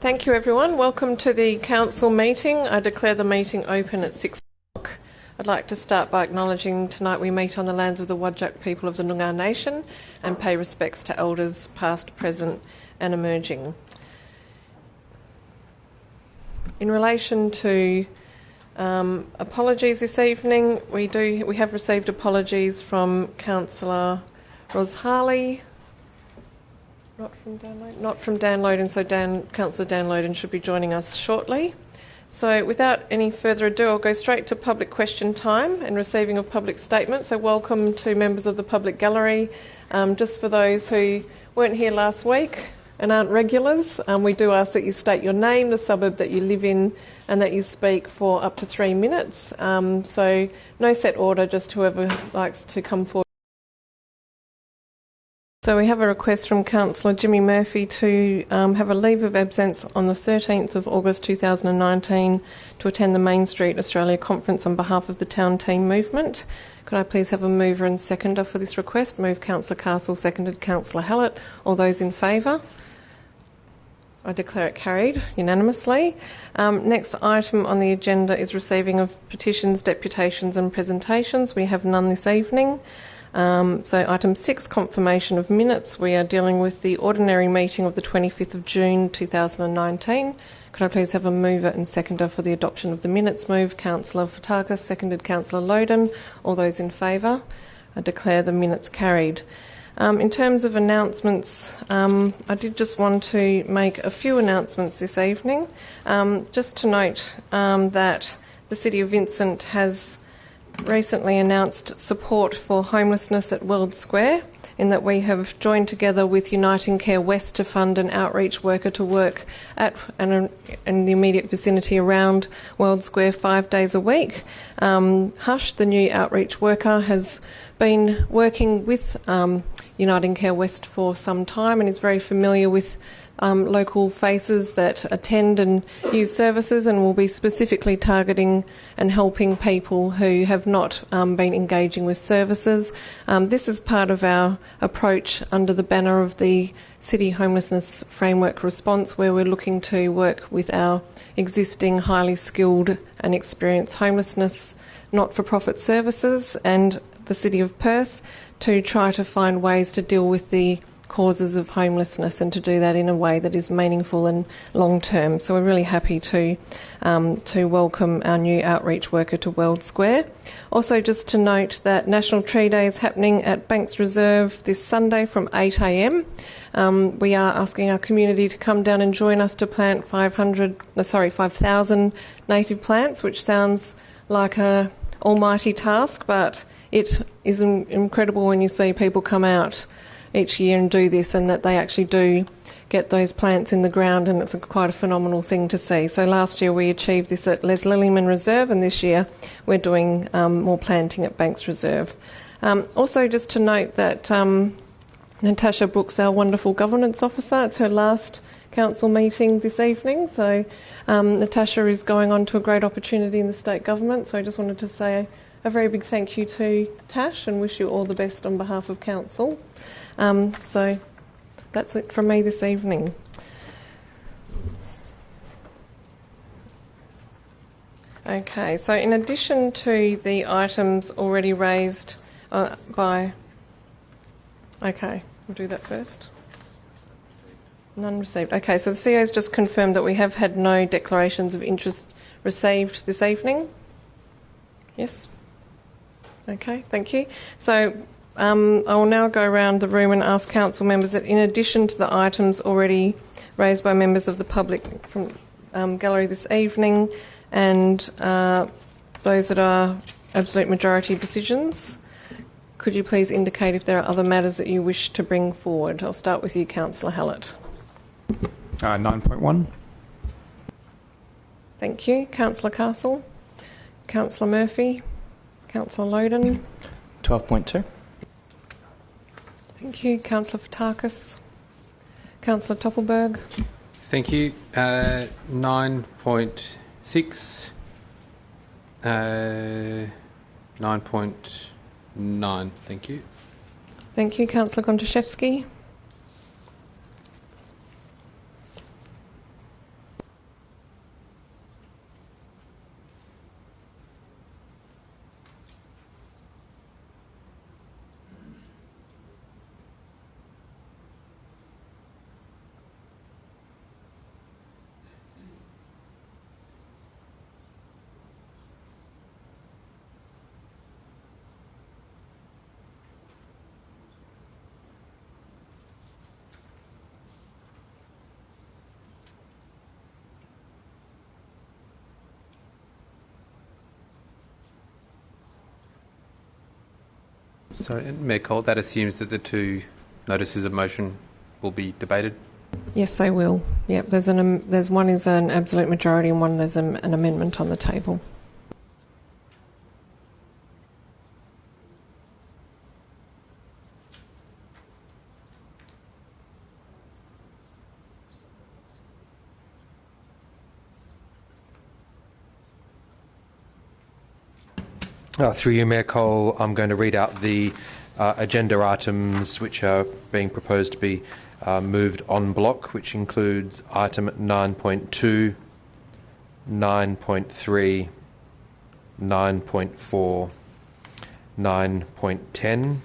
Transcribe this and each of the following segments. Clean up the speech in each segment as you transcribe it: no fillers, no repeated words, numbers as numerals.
Thank you, everyone. Welcome to the Council meeting. I declare the meeting open at 6 o'clock. I'd like to start by acknowledging tonight we meet on the lands of the Whadjuk people of the Noongar Nation and pay respects to elders past, present and emerging. In relation to apologies this evening, we have received apologies from Councillor Ros Harley, not from Dan Loden, so Councillor Dan Loden should be joining us shortly. So without any further ado, I'll go straight to public question time and receiving of public statements. So welcome to members of the public gallery. Just for those who weren't here last week and aren't regulars, we do ask that you state your name, the suburb that you live in, and that you speak for up to 3 minutes. So no set order, just whoever likes to come forward. So we have a request from Councillor Jimmy Murphy to have a leave of absence on the 13th of August 2019 to attend the Main Street Australia Conference on behalf of the Town Team Movement. Could I please have a mover and seconder for this request? Move Councillor Castle, seconded Councillor Hallett. All those in favour? I declare it carried unanimously. Next item on the agenda is receiving of petitions, deputations and presentations. We have none this evening. So item 6, confirmation of minutes. We are dealing with the ordinary meeting of the 25th of June 2019. Could I please have a mover and seconder for the adoption of the minutes? Move Councillor Sportacus, seconded Councillor Odin. All those in favour? I declare the minutes carried. In terms of announcements, I did just want to make a few announcements this evening. Just to note that the City of Vincent has recently announced support for homelessness at World Square, in that we have joined together with Uniting Care West to fund an outreach worker to work at and in the immediate vicinity around World Square 5 days a week. Hush, the new outreach worker, has been working with Uniting Care West for some time and is very familiar with local faces that attend and use services, and will be specifically targeting and helping people who have not been engaging with services. This is part of our approach under the banner of the City Homelessness Framework Response, where we're looking to work with our existing highly skilled and experienced homelessness not-for-profit services and the City of Perth to try to find ways to deal with the causes of homelessness, and to do that in a way that is meaningful and long-term. So we're really happy to welcome our new outreach worker to World Square. Also, just to note that National Tree Day is happening at Banks Reserve this Sunday from 8 a.m. We are asking our community to come down and join us to plant 5,000 native plants, which sounds like a almighty task, but it is incredible when you see people come out each year and do this, and that they actually do get those plants in the ground, and it's quite a phenomenal thing to see. So last year we achieved this at Les Lillyman Reserve, and this year we're doing more planting at Banks Reserve. Also, just to note that Natasha Brooks, our wonderful governance officer, it's her last council meeting this evening, so Natasha is going on to a great opportunity in the state government, so I just wanted to say a very big thank you to Tash and wish you all the best on behalf of council. So that's it from me this evening. Okay, so in addition to the items already raised by... Okay, we'll do that first. None received. Okay, so the CEO's just confirmed that we have had no declarations of interest received this evening. Yes? Okay, thank you. So I will now go around the room and ask council members that, in addition to the items already raised by members of the public from gallery this evening, and those that are absolute majority decisions, could you please indicate if there are other matters that you wish to bring forward? I'll start with you, Councillor Hallett. 9.1. Thank you. Councillor Castle. Councillor Murphy. Councillor Loden. 12.2. Thank you. Councillor Sportacus. Councillor Toppelberg. Thank you. 9.6. 9.9. Thank you. Thank you. Councillor Gontaszewski. So, Mayor Cole, that assumes that the two notices of motion will be debated? Yes, they will. Yep, there's one is an absolute majority and one there's an amendment on the table. Through you, Mayor Cole, I'm going to read out the agenda items which are being proposed to be moved en bloc, which includes item 9.2, 9.3, 9.4, 9.10,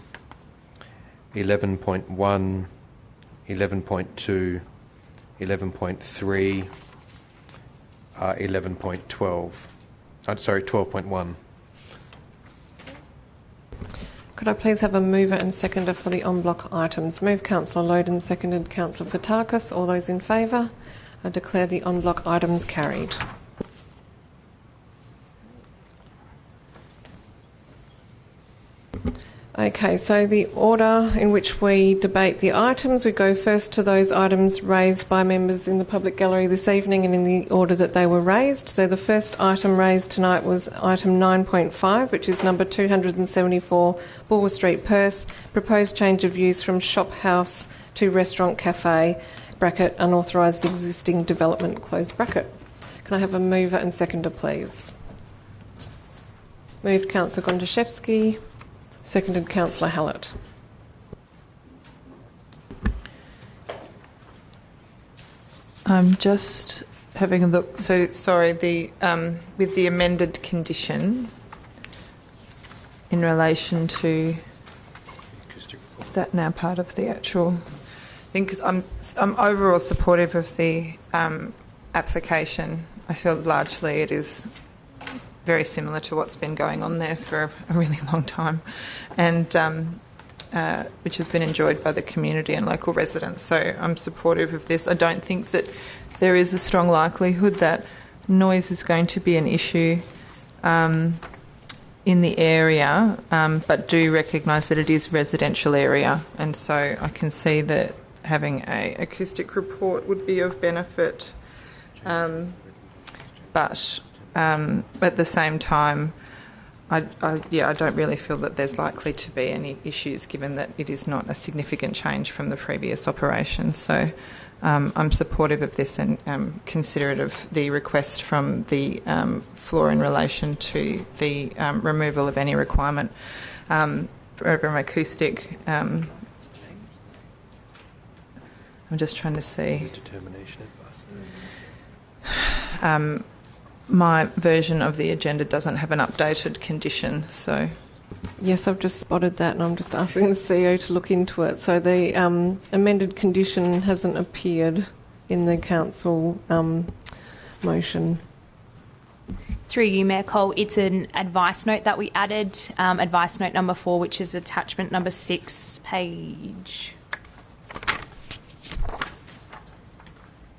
11.1, 11.2, 11.3, 11.12. Sorry, 12.1. Could I please have a mover and seconder for the en bloc items? Moved Councillor Odin, seconded Councillor Sportacus. All those in favour? I declare the en bloc items carried. Okay, so the order in which we debate the items, we go first to those items raised by members in the public gallery this evening and in the order that they were raised. So the first item raised tonight was item 9.5, which is number 274 Bulwer Street, Perth, proposed change of use from shop house to restaurant cafe, bracket unauthorised existing development, close bracket. Can I have a mover and seconder, please? Moved Councillor Gondaszewski. Seconded Councillor Hallett. I'm just having a look. So, sorry, with the amended condition in relation to, is that now part of the actual thing? Because I'm overall supportive of the application. I feel largely it is very similar to what's been going on there for a really long time, and which has been enjoyed by the community and local residents. So I'm supportive of this. I don't think that there is a strong likelihood that noise is going to be an issue in the area, but do recognise that it is residential area, and so I can see that having an acoustic report would be of benefit. But at the same time, I don't really feel that there's likely to be any issues given that it is not a significant change from the previous operation. So I'm supportive of this and considerate of the request from the floor in relation to the removal of any requirement from acoustic. I'm just trying to see. Determination advice. My version of the agenda doesn't have an updated condition, so... Yes, I've just spotted that and I'm just asking the CEO to look into it. So the amended condition hasn't appeared in the council motion. Through you, Mayor Cole, it's an advice note that we added, advice note number 4, which is attachment number 6, page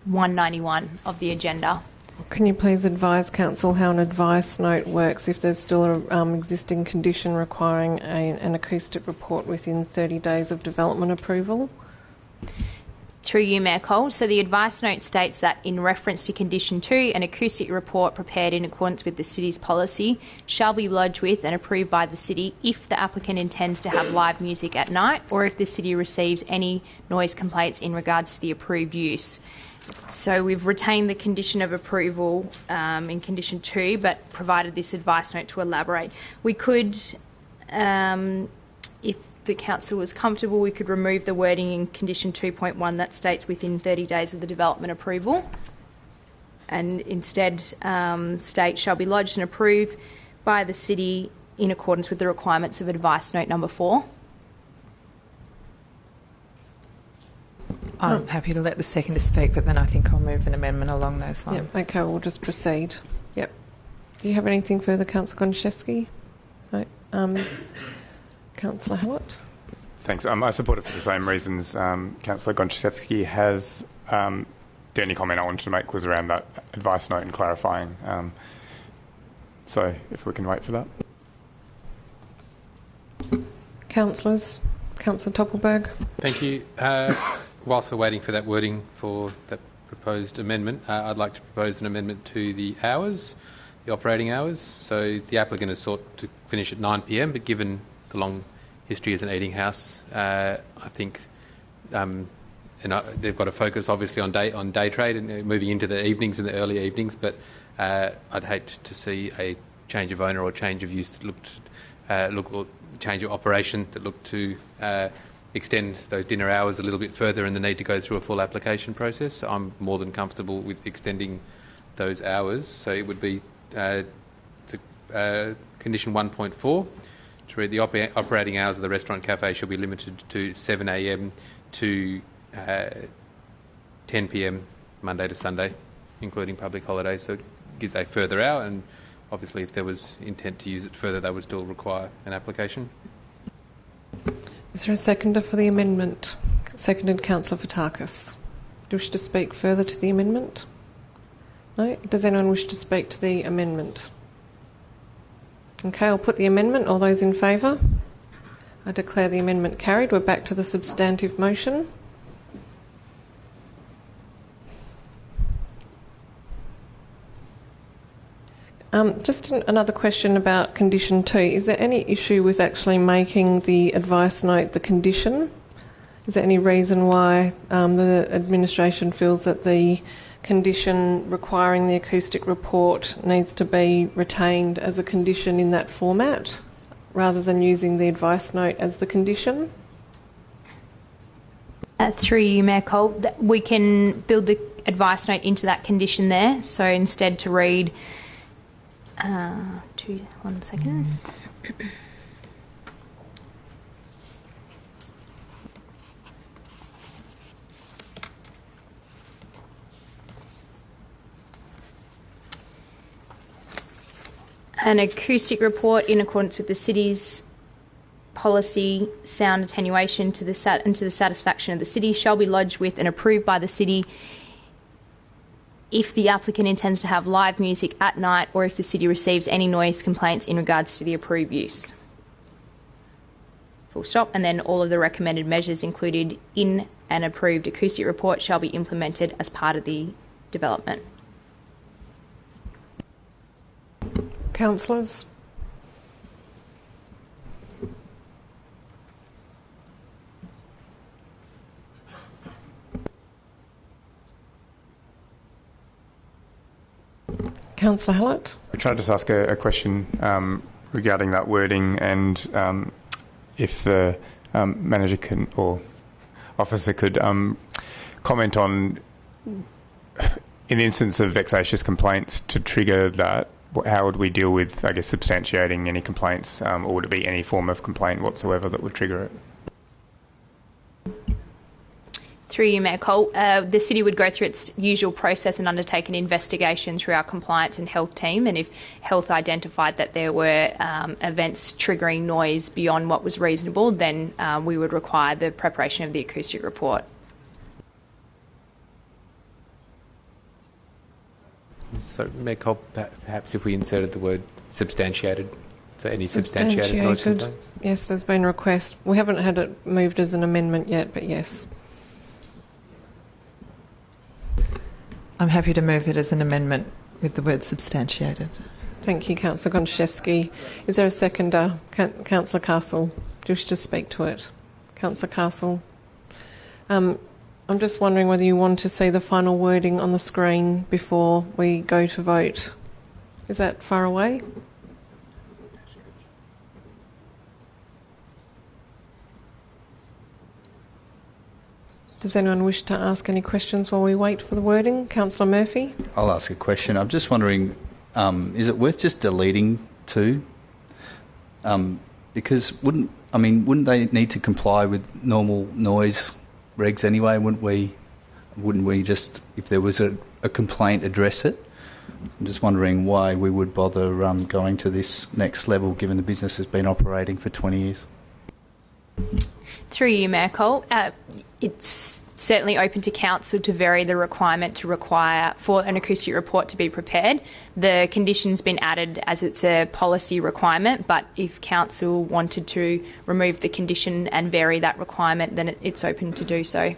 191 of the agenda. Can you please advise Council how an advice note works if there's still an existing condition requiring an acoustic report within 30 days of development approval? Through you, Mayor Cole. So the advice note states that in reference to condition 2, an acoustic report prepared in accordance with the city's policy shall be lodged with and approved by the city if the applicant intends to have live music at night or if the city receives any noise complaints in regards to the approved use. So we've retained the condition of approval in condition 2, but provided this advice note to elaborate. We could, if the council was comfortable, we could remove the wording in condition 2.1 that states within 30 days of the development approval, and instead state shall be lodged and approved by the city in accordance with the requirements of advice note number 4. I'm happy to let the seconder speak, but then I think I'll move an amendment along those lines. Yep, okay, we'll just proceed. Yep. Do you have anything further, Councillor Gondaszewski? No. Councillor Hallett? Thanks. I support it for the same reasons. Councillor Gondaszewski has. The only comment I wanted to make was around that advice note and clarifying. So if we can wait for that. Councillors. Councillor Toppelberg. Thank you. Whilst we're waiting for that wording for that proposed amendment, I'd like to propose an amendment to the hours, the operating hours. So the applicant has sought to finish at 9 p.m, but given the long history as an eating house, I think they've got to focus obviously on day trade and moving into the evenings and the early evenings, but I'd hate to see a change of owner or change of use that or change of operation that looked to extend those dinner hours a little bit further and the need to go through a full application process. So I'm more than comfortable with extending those hours. So it would be condition 1.4 to read the operating hours of the restaurant cafe shall be limited to 7 a.m. to 10 p.m. Monday to Sunday, including public holidays. So it gives a further hour, and obviously if there was intent to use it further, they would still require an application. Is there a seconder for the amendment? Seconded, Councillor Sportacus. Do you wish to speak further to the amendment? No? Does anyone wish to speak to the amendment? Okay, I'll put the amendment. All those in favour? I declare the amendment carried. We're back to the substantive motion. Just another question about condition 2. Is there any issue with actually making the advice note the condition? Is there any reason why the administration feels that the condition requiring the acoustic report needs to be retained as a condition in that format rather than using the advice note as the condition? Through you, Mayor Cole, we can build the advice note into that condition there. So instead to read... 1 second. An acoustic report in accordance with the city's policy, sound attenuation to the satisfaction of the city shall be lodged with and approved by the city if the applicant intends to have live music at night or if the city receives any noise complaints in regards to the approved use. Full stop. And then all of the recommended measures included in an approved acoustic report shall be implemented as part of the development. Councillors? Councillor Hallett? Can I just ask a question regarding that wording and if the manager can or officer could comment on, in the instance of vexatious complaints, to trigger that, how would we deal with, I guess, substantiating any complaints, or would it be any form of complaint whatsoever that would trigger it? Through you, Mayor Cole, the city would go through its usual process and undertake an investigation through our compliance and health team, and if health identified that there were events triggering noise beyond what was reasonable, then we would require the preparation of the acoustic report. So, Mayor Cole, perhaps if we inserted the word substantiated, so any substantiated noise complaints? Yes, there's been a request. We haven't had it moved as an amendment yet, but yes. I'm happy to move it as an amendment with the word substantiated. Thank you, Councillor Gonczewski. Is there a seconder? Councillor Castle, do you wish to speak to it? Councillor Castle. I'm just wondering whether you want to see the final wording on the screen before we go to vote. Is that far away? Does anyone wish to ask any questions while we wait for the wording? Councillor Murphy? I'll ask a question. I'm just wondering, is it worth just deleting 2? Because wouldn't they need to comply with normal noise regs anyway? Wouldn't we just, if there was a complaint, address it? I'm just wondering why we would bother going to this next level given the business has been operating for 20 years. Through you, Mayor Cole, it's certainly open to Council to vary the requirement to require for an acoustic report to be prepared. The condition's been added as it's a policy requirement, but if Council wanted to remove the condition and vary that requirement, then it's open to do so.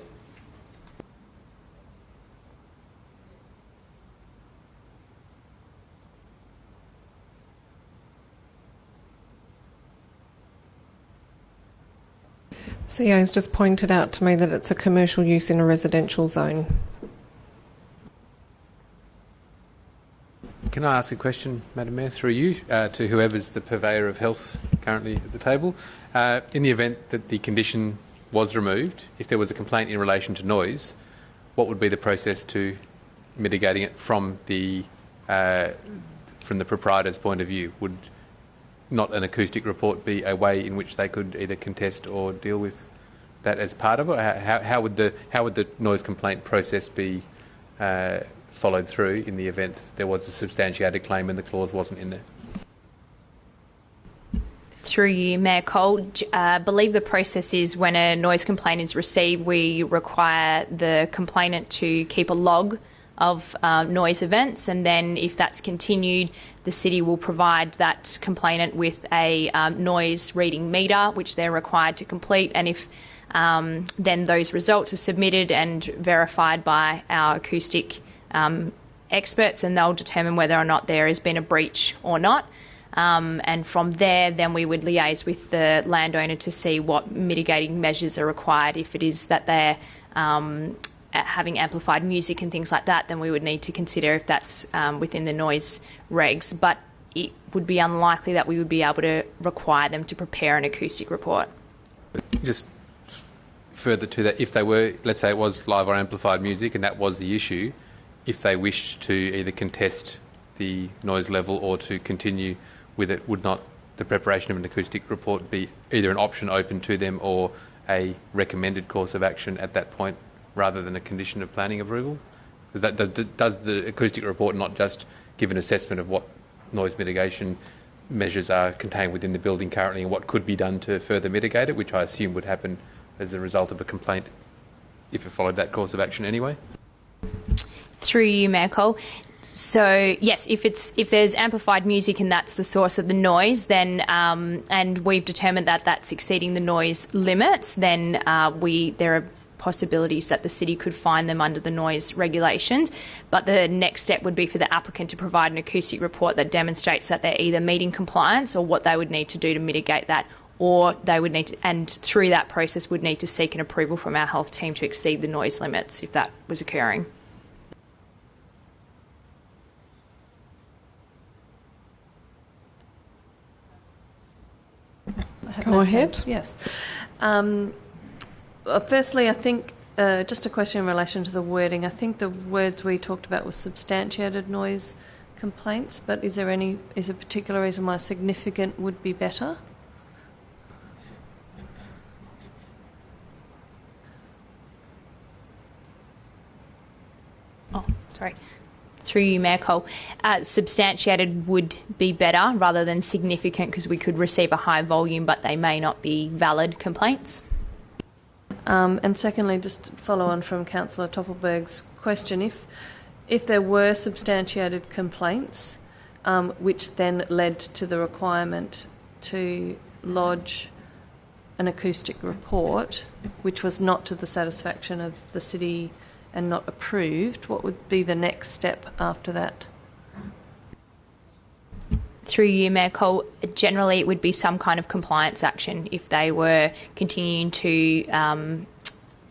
CEO has just pointed out to me that it's a commercial use in a residential zone. Can I ask a question, Madam Mayor, through you, to whoever's the purveyor of health currently at the table? In the event that the condition was removed, if there was a complaint in relation to noise, what would be the process to mitigating it from the proprietor's point of view? Would not an acoustic report be a way in which they could either contest or deal with that as part of it? How would the noise complaint process be followed through in the event there was a substantiated claim and the clause wasn't in there? Through you, Mayor Cole, I believe the process is when a noise complaint is received, we require the complainant to keep a log of noise events, and then if that's continued, the city will provide that complainant with a noise reading meter, which they're required to complete, and if then those results are submitted and verified by our acoustic experts, and they'll determine whether or not there has been a breach or not. And from there, then we would liaise with the landowner to see what mitigating measures are required. If it is that they're having amplified music and things like that, then we would need to consider if that's within the noise regs. But it would be unlikely that we would be able to require them to prepare an acoustic report. Just further to that, if they were, let's say it was live or amplified music and that was the issue, if they wished to either contest the noise level or to continue with it, would not the preparation of an acoustic report be either an option open to them or a recommended course of action at that point, rather than a condition of planning approval? Because that does the acoustic report not just give an assessment of what noise mitigation measures are contained within the building currently and what could be done to further mitigate it, which I assume would happen as a result of a complaint if it followed that course of action anyway? Through you, Mayor Cole. So yes, if there's amplified music and that's the source of the noise, then and we've determined that that's exceeding the noise limits, then there are possibilities that the city could fine them under the noise regulations. But the next step would be for the applicant to provide an acoustic report that demonstrates that they're either meeting compliance or what they would need to do to mitigate that, or they would need to, and through that process would need to seek an approval from our health team to exceed the noise limits if that was occurring. Go ahead. Yes. Firstly, I think just a question in relation to the wording. I think the words we talked about were substantiated noise complaints, but is there a particular reason why significant would be better? Oh, sorry. Through you, Mayor Cole. Substantiated would be better rather than significant, because we could receive a high volume but they may not be valid complaints. And secondly, just follow on from Councillor Toppelberg's question, if there were substantiated complaints which then led to the requirement to lodge an acoustic report which was not to the satisfaction of the city and not approved, what would be the next step after that? Through you, Mayor Cole, generally it would be some kind of compliance action. If they were continuing to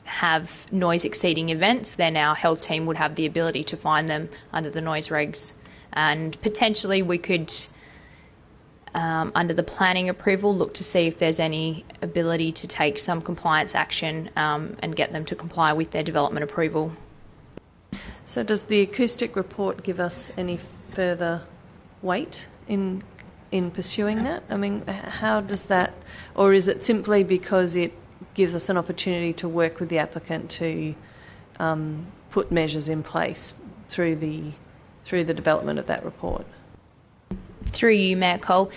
have noise exceeding events, then our health team would have the ability to fine them under the noise regs. And potentially we could, under the planning approval, look to see if there's any ability to take some compliance action and get them to comply with their development approval. So does the acoustic report give us any further weight in pursuing that? I mean, how does that, or is it simply because it gives us an opportunity to work with the applicant to put measures in place through the development of that report? Through you, Mayor Cole,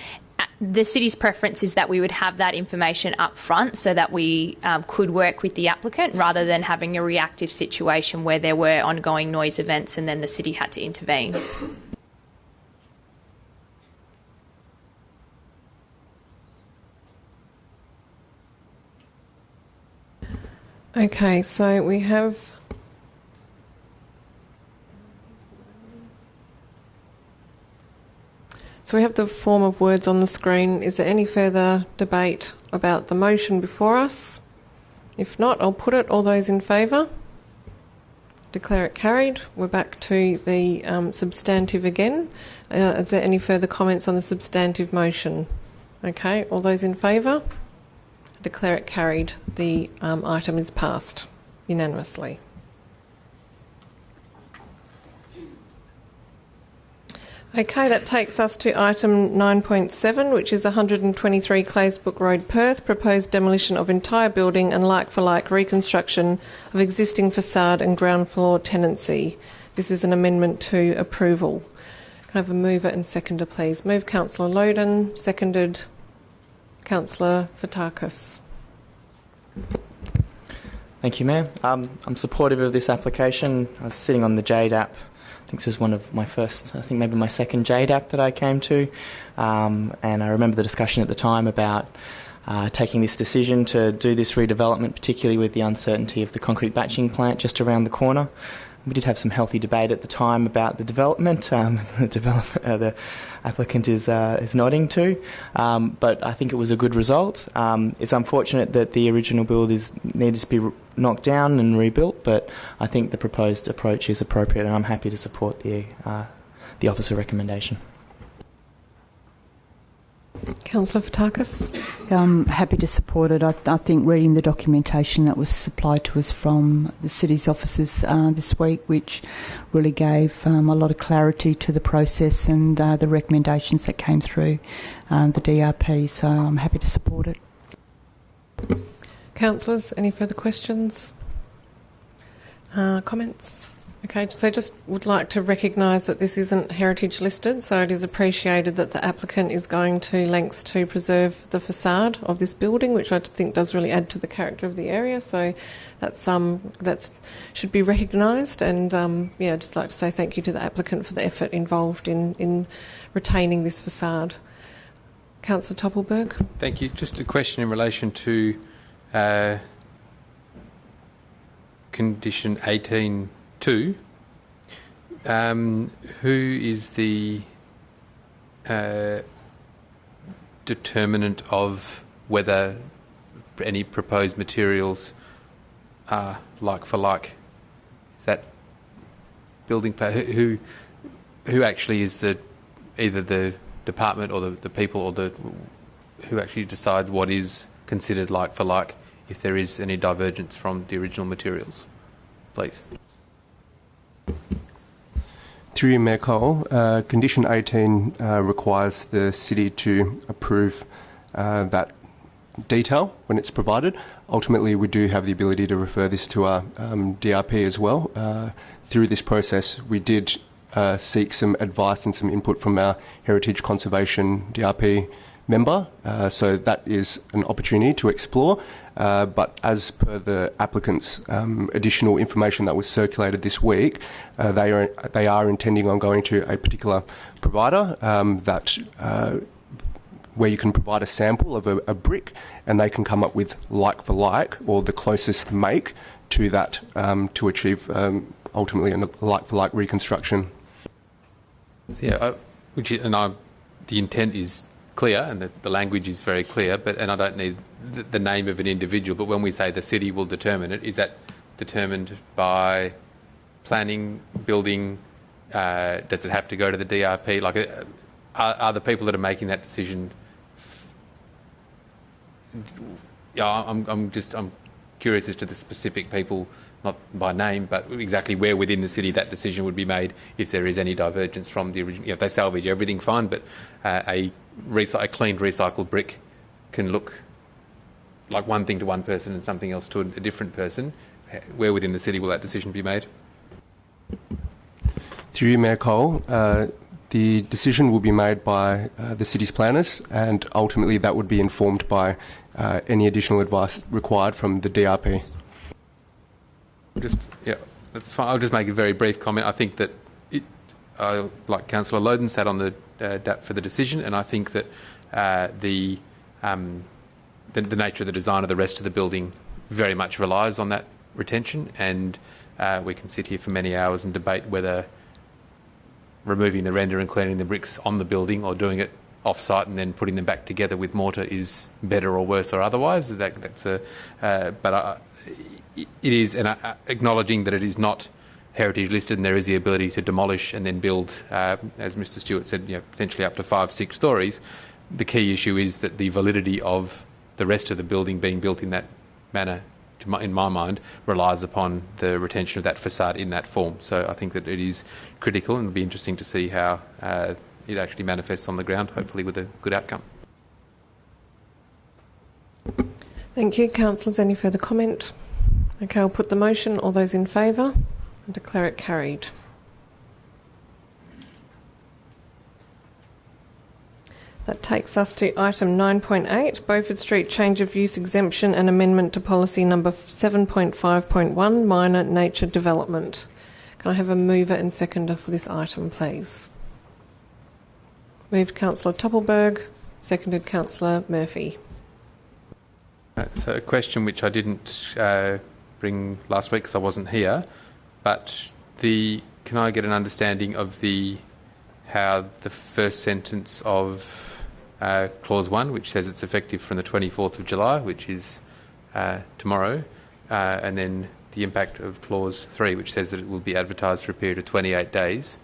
The city's preference is that we would have that information up front so that we could work with the applicant rather than having a reactive situation where there were ongoing noise events and then the city had to intervene. Okay, so we have... So we have the form of words on the screen. Is there any further debate about the motion before us? If not, I'll put it. All those in favour? Declare it carried. We're back to the substantive again. Is there any further comments on the substantive motion? Okay, all those in favour? Declare it carried. The item is passed unanimously. Okay, that takes us to item 9.7, which is 123 Claysbrook Road, Perth, proposed demolition of entire building and like-for-like reconstruction of existing facade and ground floor tenancy. This is an amendment to approval. Can I have a mover and seconder, please? Move Councillor Odin, seconded Councillor Sportacus. Thank you, Mayor. I'm supportive of this application. I was sitting on the Jade app. I think this is one of my first, I think maybe my second Jade app that I came to. And I remember the discussion at the time about taking this decision to do this redevelopment, particularly with the uncertainty of the concrete batching plant just around the corner. We did have some healthy debate at the time about the development. The applicant is nodding to, but I think it was a good result. It's unfortunate that the original build needed to be knocked down and rebuilt, but I think the proposed approach is appropriate, and I'm happy to support the officer recommendation. Councillor Sportacus. I'm happy to support it. I think reading the documentation that was supplied to us from the city's officers this week, which really gave a lot of clarity to the process and the recommendations that came through the DRP, so I'm happy to support it. Councillors, any further questions? Comments? Okay, so just would like to recognise that this isn't heritage listed, so it is appreciated that the applicant is going to lengths to preserve the facade of this building, which I think does really add to the character of the area. So that's should be recognised, and I'd just like to say thank you to the applicant for the effort involved in retaining this facade. Councillor Toppelberg. Thank you. Just a question in relation to condition 18. Who is the determinant of whether any proposed materials are like for like? Is that building who actually is either the department or the people or who actually decides what is considered like for like if there is any divergence from the original materials, please? Through you, Mccole, condition 18 requires the city to approve that detail when it's provided. Ultimately, we do have the ability to refer this to our DRP as well. Through this process, we did seek some advice and some input from our Heritage Conservation DRP member, so that is an opportunity to explore. But as per the applicant's additional information that was circulated this week, they are intending on going to a particular provider where you can provide a sample of a brick, and they can come up with like for like or the closest make to that to achieve ultimately a like for like reconstruction. Yeah, the intent is clear and the language is very clear, and I don't need the name of an individual, but when we say the city will determine it, is that determined by planning, building? Does it have to go to the DRP? Like, are the people that are making that decision? I'm curious as to the specific people, not by name, but exactly where within the city that decision would be made if there is any divergence from the original. If they salvage everything, fine, but a cleaned recycled brick can look like one thing to one person and something else to a different person. Where within the city will that decision be made? Through you, Mayor Cole, The decision will be made by the city's planners, and ultimately that would be informed by any additional advice required from the DRP. That's fine. I'll just make a very brief comment. I think that, like Councillor Loden sat on the DAP for the decision, and I think that the nature of the design of the rest of the building very much relies on that retention, and we can sit here for many hours and debate whether removing the render and cleaning the bricks on the building or doing it off-site and then putting them back together with mortar is better or worse or otherwise. It is, and acknowledging that it is not heritage listed and there is the ability to demolish and then build, as Mr Stewart said, potentially up to 5-6 stories. The key issue is that the validity of the rest of the building being built in that manner, in my mind, relies upon the retention of that facade in that form. So I think that it is critical, and it'll be interesting to see how it actually manifests on the ground, hopefully with a good outcome. Thank you. Councillors, any further comment? Okay, I'll put the motion. All those in favour? I declare it carried. That takes us to item 9.8, Beaufort Street Change of Use Exemption and Amendment to Policy number 7.5.1, Minor Nature Development. Can I have a mover and seconder for this item, please? Moved Councillor Toppelberg, seconded Councillor Murphy. So a question which I didn't bring last week because I wasn't here, but can I get an understanding of how the first sentence of Clause 1, which says it's effective from the 24th of July, which is tomorrow, and then the impact of Clause 3, which says that it will be advertised for a period of 28 days.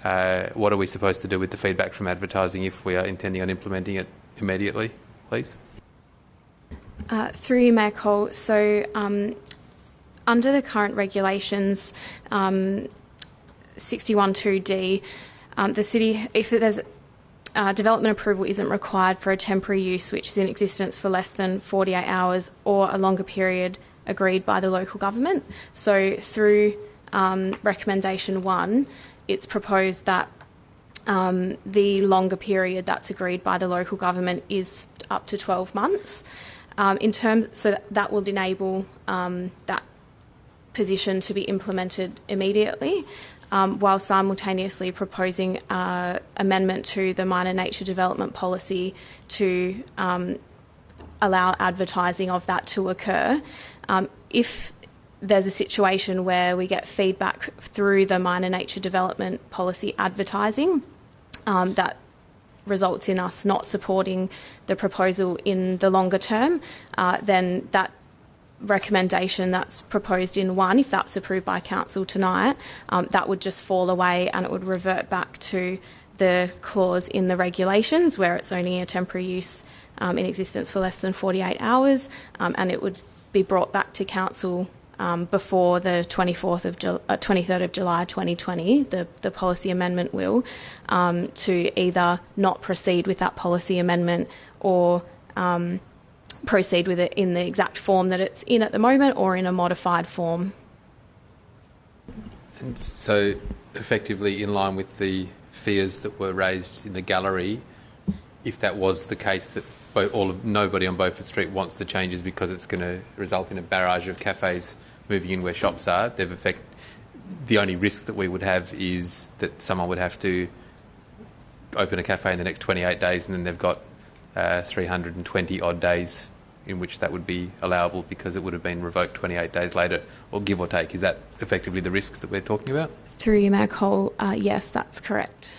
What are we supposed to do with the feedback from advertising if we are intending on implementing it immediately, please? Through you, Mccole. So under the current regulations, 61.2D, the city, if there's development approval isn't required for a temporary use which is in existence for less than 48 hours or a longer period agreed by the local government. So through recommendation 1, it's proposed that the longer period that's agreed by the local government is up to 12 months. So that will enable that position to be implemented immediately, while simultaneously proposing amendment to the minor nature development policy to allow advertising of that to occur. If there's a situation where we get feedback through the minor nature development policy advertising that results in us not supporting the proposal in the longer term, then that recommendation that's proposed in 1, if that's approved by Council tonight, that would just fall away and it would revert back to the clause in the regulations where it's only a temporary use in existence for less than 48 hours, and it would be brought back to Council before the 23rd of July 2020, the policy amendment will, to either not proceed with that policy amendment or proceed with it in the exact form that it's in at the moment or in a modified form. And so effectively in line with the fears that were raised in the gallery, if that was the case that nobody on Beaufort Street wants the changes because it's going to result in a barrage of cafes moving in where shops are, the only risk that we would have is that someone would have to open a cafe in the next 28 days and then they've got 320 odd days in which that would be allowable because it would have been revoked 28 days later, or give or take. Is that effectively the risk that we're talking about? Through you, Mccole, yes, that's correct.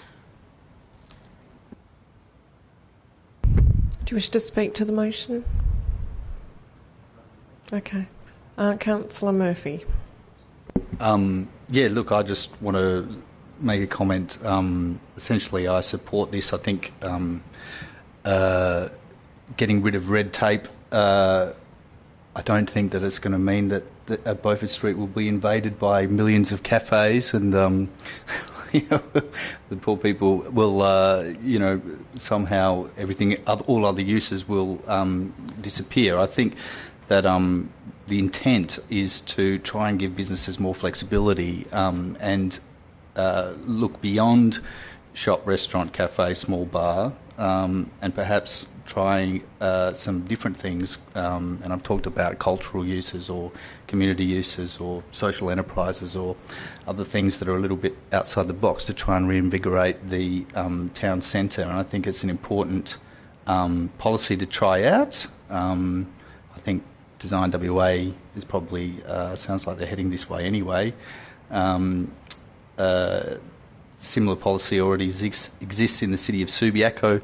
Do you wish to speak to the motion? Okay. Councillor Murphy. Look, I just want to make a comment. Essentially, I support this. I think getting rid of red tape, I don't think that it's going to mean that Beaufort Street will be invaded by millions of cafes and the poor people will, somehow all other uses will disappear. I think that the intent is to try and give businesses more flexibility and look beyond shop, restaurant, cafe, small bar, and perhaps trying some different things. And I've talked about cultural uses or community uses or social enterprises or other things that are a little bit outside the box to try and reinvigorate the town centre. And I think it's an important policy to try out. I think Design WA is probably, sounds like they're heading this way anyway. Similar policy already exists in the city of Subiaco,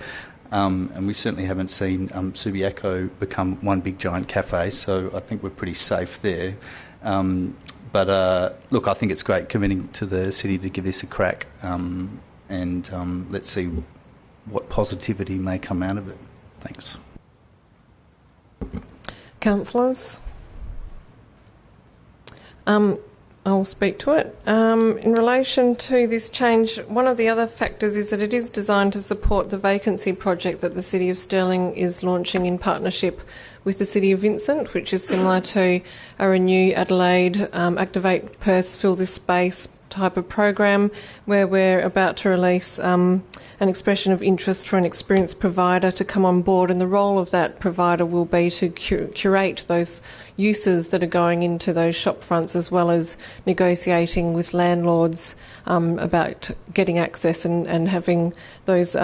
and we certainly haven't seen Subiaco become one big giant cafe, so I think we're pretty safe there. But look, I think it's great committing to the city to give this a crack, and let's see what positivity may come out of it. Thanks. Councillors? I'll speak to it. In relation to this change, one of the other factors is that it is designed to support the vacancy project that the City of Stirling is launching in partnership with the City of Vincent, which is similar to a Renew Adelaide, Activate Perth, Fill This Space type of program, where we're about to release an expression of interest for an experienced provider to come on board, and the role of that provider will be to curate those uses that are going into those shop fronts, as well as negotiating with landlords about getting access and having those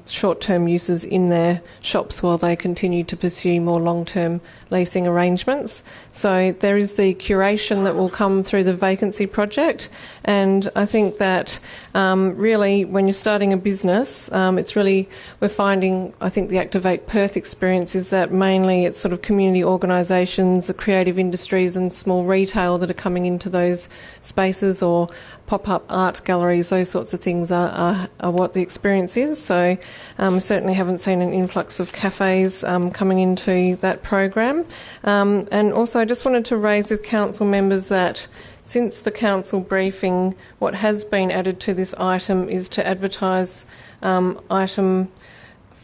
short-term uses in their shops while they continue to pursue more long-term leasing arrangements. So there is the curation that will come through the vacancy project, and I think that really when you're starting a business, it's really, we're finding, I think the Activate Perth experience is that mainly it's sort of community organisations, the creative industries and small retail that are coming into those spaces, or pop-up art galleries, those sorts of things are what the experience is. So certainly haven't seen an influx of cafes coming into that program. And also I just wanted to raise with council members that since the council briefing, what has been added to this item is to advertise item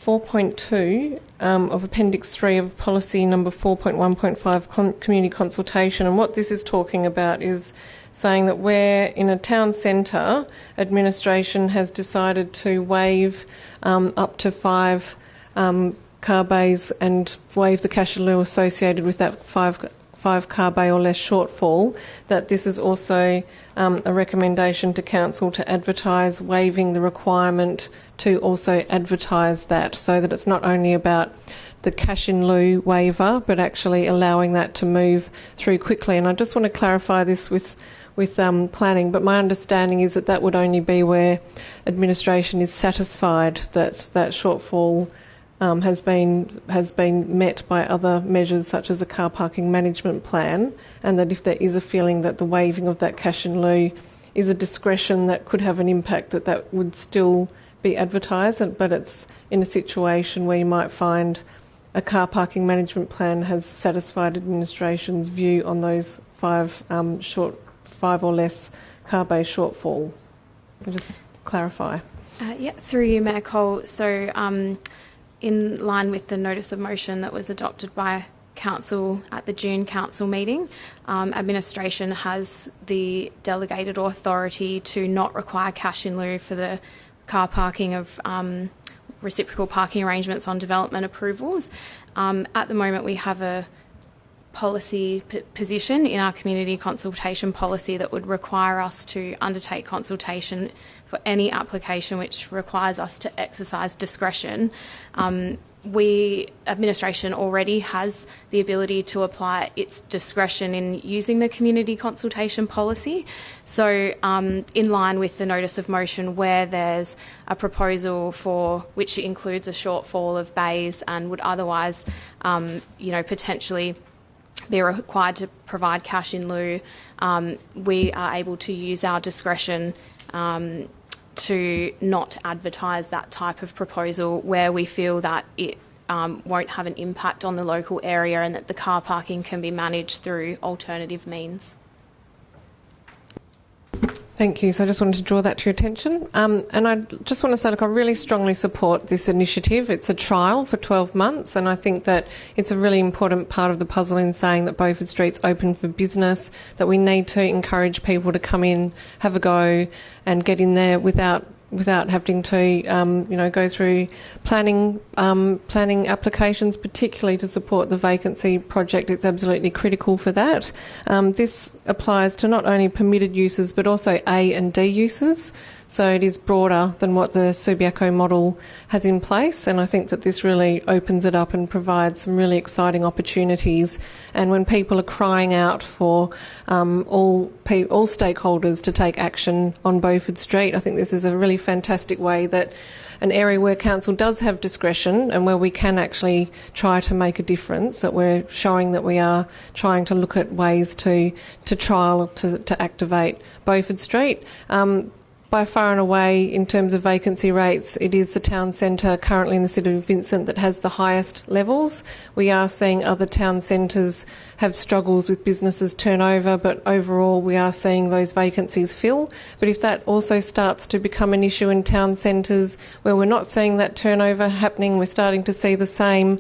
4.2 of Appendix 3 of Policy number 4.1.5, community consultation. And what this is talking about is saying that where in a town centre, administration has decided to waive up to 5 car bays and waive the cash in lieu associated with that 5 car bay or less shortfall, that this is also a recommendation to council to advertise waiving the requirement to also advertise that, so that it's not only about the cash in lieu waiver, but actually allowing that to move through quickly. And I just want to clarify this with planning, but my understanding is that that would only be where administration is satisfied that that shortfall has been met by other measures such as a car parking management plan, and that if there is a feeling that the waiving of that cash in lieu is a discretion that could have an impact, that would still be advertised, but it's in a situation where you might find a car parking management plan has satisfied administration's view on those 5 or less car bay shortfall. Can I just clarify? Through you, Mayor Cole. So in line with the notice of motion that was adopted by Council at the June Council meeting, administration has the delegated authority to not require cash in lieu for the car parking of reciprocal parking arrangements on development approvals. At the moment, we have a policy position in our community consultation policy that would require us to undertake consultation for any application which requires us to exercise discretion. Administration already has the ability to apply its discretion in using the community consultation policy. So in line with the notice of motion, where there's a proposal for which includes a shortfall of bays and would otherwise potentially be required to provide cash in lieu, we are able to use our discretion to not advertise that type of proposal where we feel that it won't have an impact on the local area and that the car parking can be managed through alternative means. Thank you. So I just wanted to draw that to your attention. And I just want to say, look, I really strongly support this initiative. It's a trial for 12 months, and I think that it's a really important part of the puzzle in saying that Beaufort Street's open for business, that we need to encourage people to come in, have a go, and get in there without without having to, go through planning applications, particularly to support the vacancy project. It's absolutely critical for that. This applies to not only permitted uses but also A and D uses. So it is broader than what the Subiaco model has in place, and I think that this really opens it up and provides some really exciting opportunities. And when people are crying out for all stakeholders to take action on Beaufort Street, I think this is a really fantastic way that an area where council does have discretion and where we can actually try to make a difference, that we're showing that we are trying to look at ways to trial to activate Beaufort Street. By far and away, in terms of vacancy rates, it is the town centre currently in the city of Vincent that has the highest levels. We are seeing other town centres have struggles with businesses turnover, but overall we are seeing those vacancies fill. But if that also starts to become an issue in town centres where we're not seeing that turnover happening, we're starting to see the same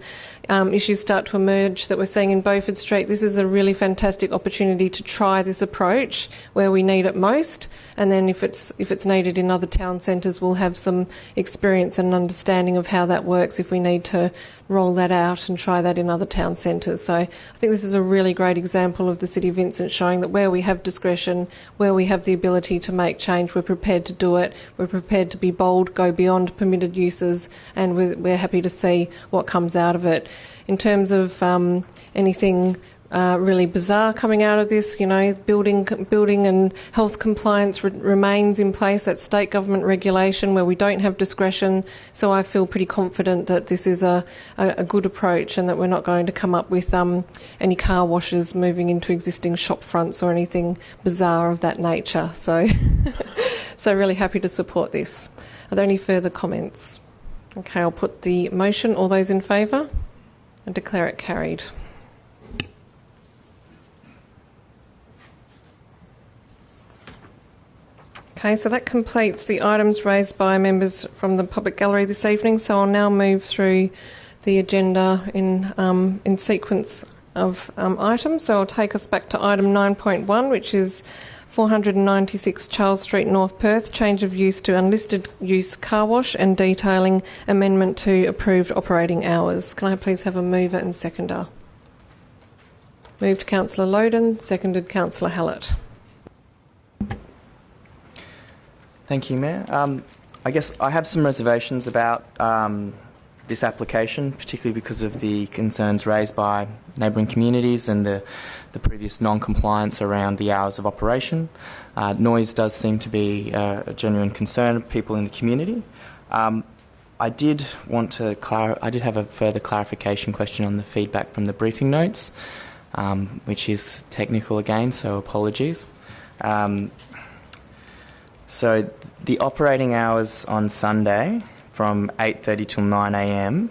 issues start to emerge that we're seeing in Beaufort Street. This is a really fantastic opportunity to try this approach where we need it most, and then if it's needed in other town centres, we'll have some experience and understanding of how that works if we need to roll that out and try that in other town centres. So I think this is a really great example of the City of Vincent showing that where we have discretion, where we have the ability to make change, we're prepared to do it, we're prepared to be bold, go beyond permitted uses, and we're happy to see what comes out of it. In terms of anything really bizarre coming out of this, building and health compliance remains in place. That's state government regulation where we don't have discretion. So I feel pretty confident that this is a good approach and that we're not going to come up with any car washes moving into existing shop fronts or anything bizarre of that nature. So, so really happy to support this. Are there any further comments? Okay, I'll put the motion. All those in favour? I declare it carried. Okay, so that completes the items raised by members from the public gallery this evening. So I'll now move through the agenda in sequence of items. So I'll take us back to item 9.1, which is 496 Charles Street, North Perth, change of use to unlisted use car wash and detailing amendment to approved operating hours. Can I please have a mover and seconder? Moved Councillor Odin, seconded Councillor Hallett. Thank you, Mayor. I guess I have some reservations about this application, particularly because of the concerns raised by neighbouring communities and the previous non-compliance around the hours of operation. Noise does seem to be a genuine concern of people in the community. I did have a further clarification question on the feedback from the briefing notes, which is technical again, so apologies. So the operating hours on Sunday from 8:30 till 9 a.m,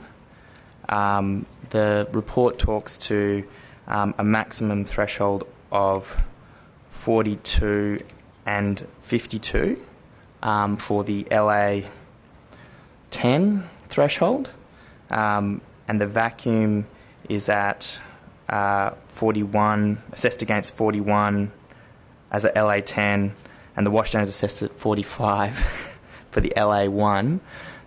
the report talks to a maximum threshold of 42 and 52 for the LA 10 threshold, and the vacuum is at 41, assessed against 41 as a LA 10, and the washdown is assessed at 45 for the LA1.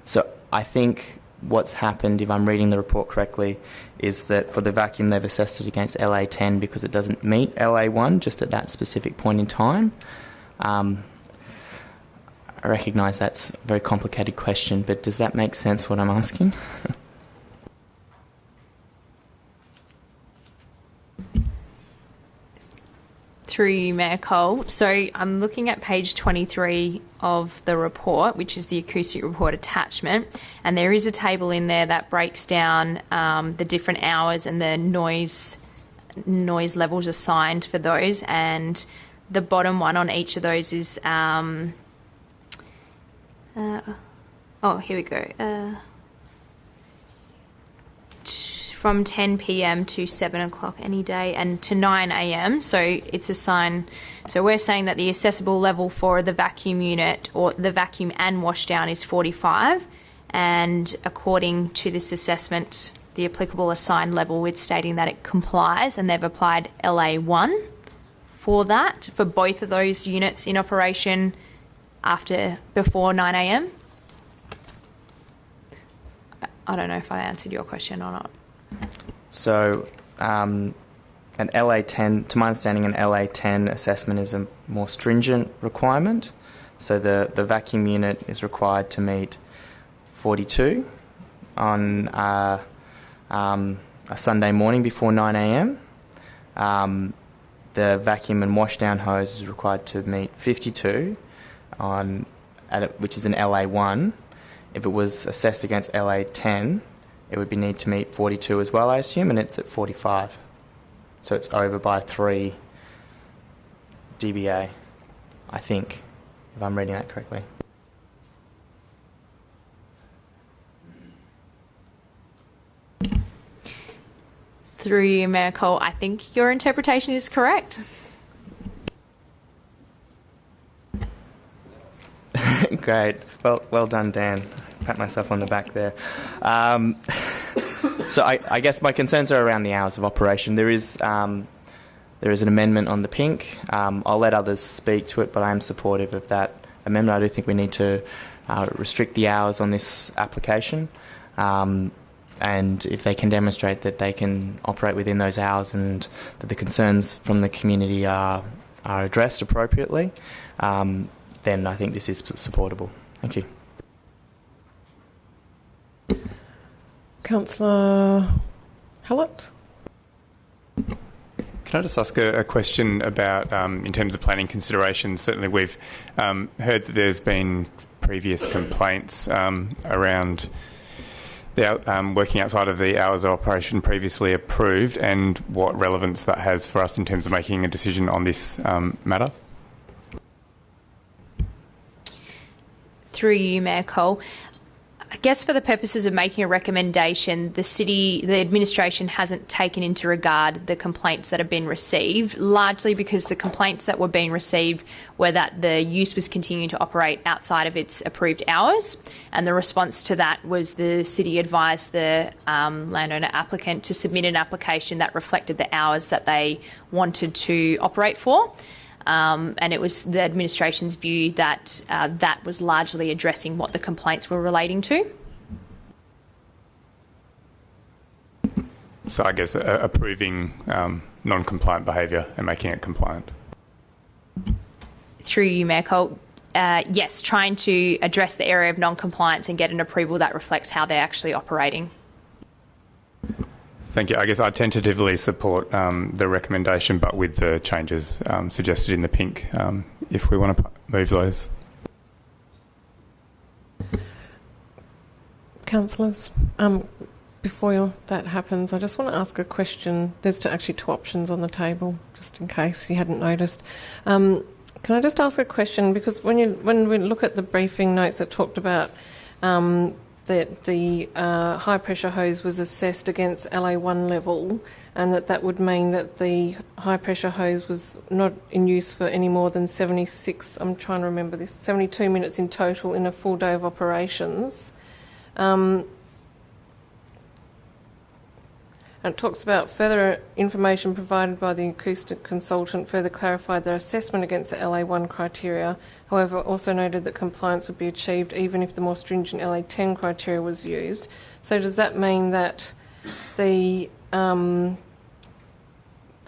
So I think what's happened, if I'm reading the report correctly, is that for the vacuum they've assessed it against LA10 because it doesn't meet LA1 just at that specific point in time. I recognise that's a very complicated question, but does that make sense what I'm asking? Through you, Mayor Cole. So I'm looking at page 23 of the report, which is the acoustic report attachment, and there is a table in there that breaks down the different hours and the noise levels assigned for those, and the bottom one on each of those is here we go. From 10 p.m. to 7 o'clock any day, and to 9 a.m. So it's assigned. So we're saying that the accessible level for the vacuum unit or the vacuum and washdown is 45, and according to this assessment, the applicable assigned level, it's stating that it complies, and they've applied LA1 for that, for both of those units in operation before 9 a.m. I don't know if I answered your question or not. So, an LA10, to my understanding, an LA10 assessment is a more stringent requirement. So the vacuum unit is required to meet 42 on a Sunday morning before 9 a.m. The vacuum and washdown hose is required to meet 52 which is an LA1. If it was assessed against LA10, it would need to meet 42 as well, I assume, and it's at 45. So it's over by 3 dBA, I think, if I'm reading that correctly. Through you, Mayor Cole, I think your interpretation is correct. Great. Well done, Dan. Pat myself on the back there. So I guess my concerns are around the hours of operation. There is an amendment on the pink. I'll let others speak to it, but I am supportive of that amendment. I do think we need to restrict the hours on this application. And if they can demonstrate that they can operate within those hours and that the concerns from the community are addressed appropriately, then I think this is supportable. Thank you. Councillor Hallett? Can I just ask a question about, in terms of planning considerations? Certainly we've heard that there's been previous complaints around the working outside of the hours of operation previously approved, and what relevance that has for us in terms of making a decision on this matter. Through you, Mayor Cole, I guess for the purposes of making a recommendation, the administration hasn't taken into regard the complaints that have been received, largely because the complaints that were being received were that the use was continuing to operate outside of its approved hours, and the response to that was the city advised the landowner applicant to submit an application that reflected the hours that they wanted to operate for. And it was the administration's view that that was largely addressing what the complaints were relating to. So I guess approving non-compliant behaviour and making it compliant. Through you, Mayor Cole, yes, trying to address the area of non-compliance and get an approval that reflects how they're actually operating. Thank you. I guess I tentatively support the recommendation, but with the changes suggested in the pink, if we want to move those. Councillors, before that happens, I just want to ask a question. There's actually two options on the table, just in case you hadn't noticed. Can I just ask a question? Because when we look at the briefing notes that talked about that the high-pressure hose was assessed against LA1 level, and that would mean that the high-pressure hose was not in use for any more than 72 minutes in total in a full day of operations. And it talks about further information provided by the acoustic consultant further clarified their assessment against the LA1 criteria. However, also noted that compliance would be achieved even if the more stringent LA10 criteria was used. So does that mean that that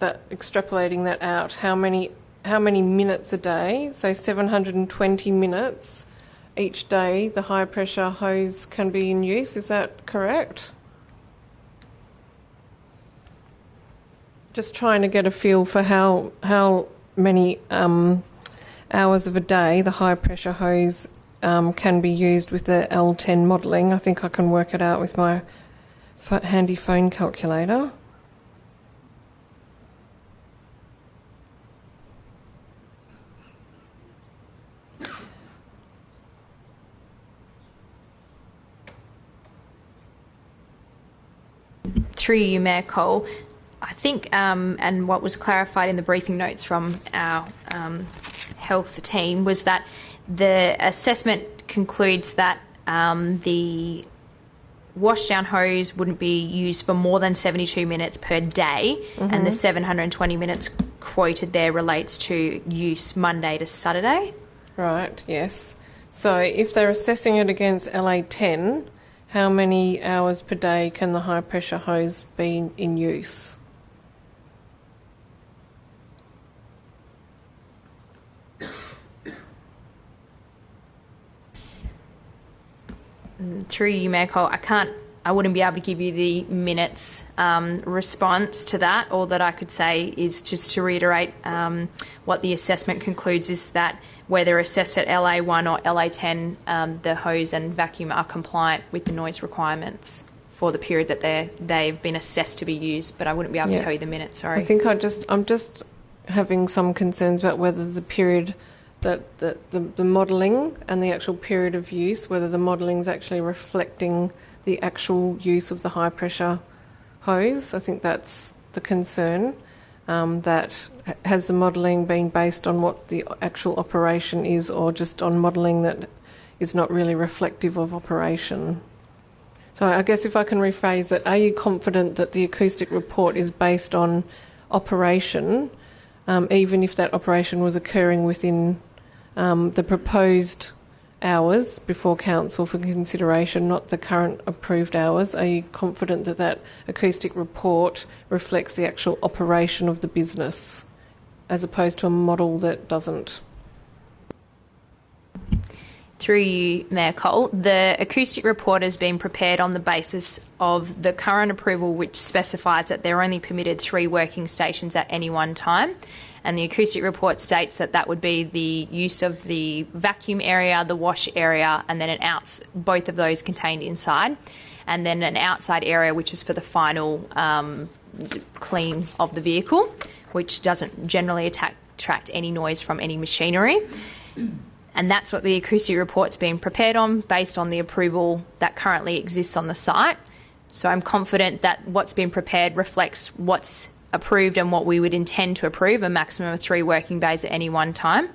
extrapolating that out, how many minutes a day, so 720 minutes each day, the high pressure hose can be in use? Is that correct? Just trying to get a feel for how many hours of a day the high pressure hose can be used with the L10 modelling. I think I can work it out with my handy phone calculator. Through you, Mayor Cole, I think, and what was clarified in the briefing notes from our health team was that the assessment concludes that the washdown hose wouldn't be used for more than 72 minutes per day, and the 720 minutes quoted there relates to use Monday to Saturday. Right, yes. So if they're assessing it against LA10, how many hours per day can the high pressure hose be in use? Through you, Mccole, I wouldn't be able to give you the minutes response to that. All that I could say is just to reiterate what the assessment concludes is that whether assessed at LA1 or LA10, the hose and vacuum are compliant with the noise requirements for the period that they've been assessed to be used. But I wouldn't be able to tell you the minutes. Sorry. I think I'm just having some concerns about whether the period that the modelling and the actual period of use, whether the modelling is actually reflecting the actual use of the high pressure hose. I think that's the concern. That has the modelling been based on what the actual operation is, or just on modelling that is not really reflective of operation? So I guess if I can rephrase it, are you confident that the acoustic report is based on operation, even if that operation was occurring within the proposed hours before council for consideration, not the current approved hours? Are you confident that that acoustic report reflects the actual operation of the business as opposed to a model that doesn't? Through you, Mayor Cole, the acoustic report has been prepared on the basis of the current approval, which specifies that they're only permitted 3 working stations at any one time. And the acoustic report states that that would be the use of the vacuum area, the wash area, and then both of those contained inside, and then an outside area which is for the final clean of the vehicle, which doesn't generally attract any noise from any machinery. And that's what the acoustic report's been prepared on, based on the approval that currently exists on the site. So I'm confident that what's been prepared reflects what's approved and what we would intend to approve, a maximum of 3 working days at any one time.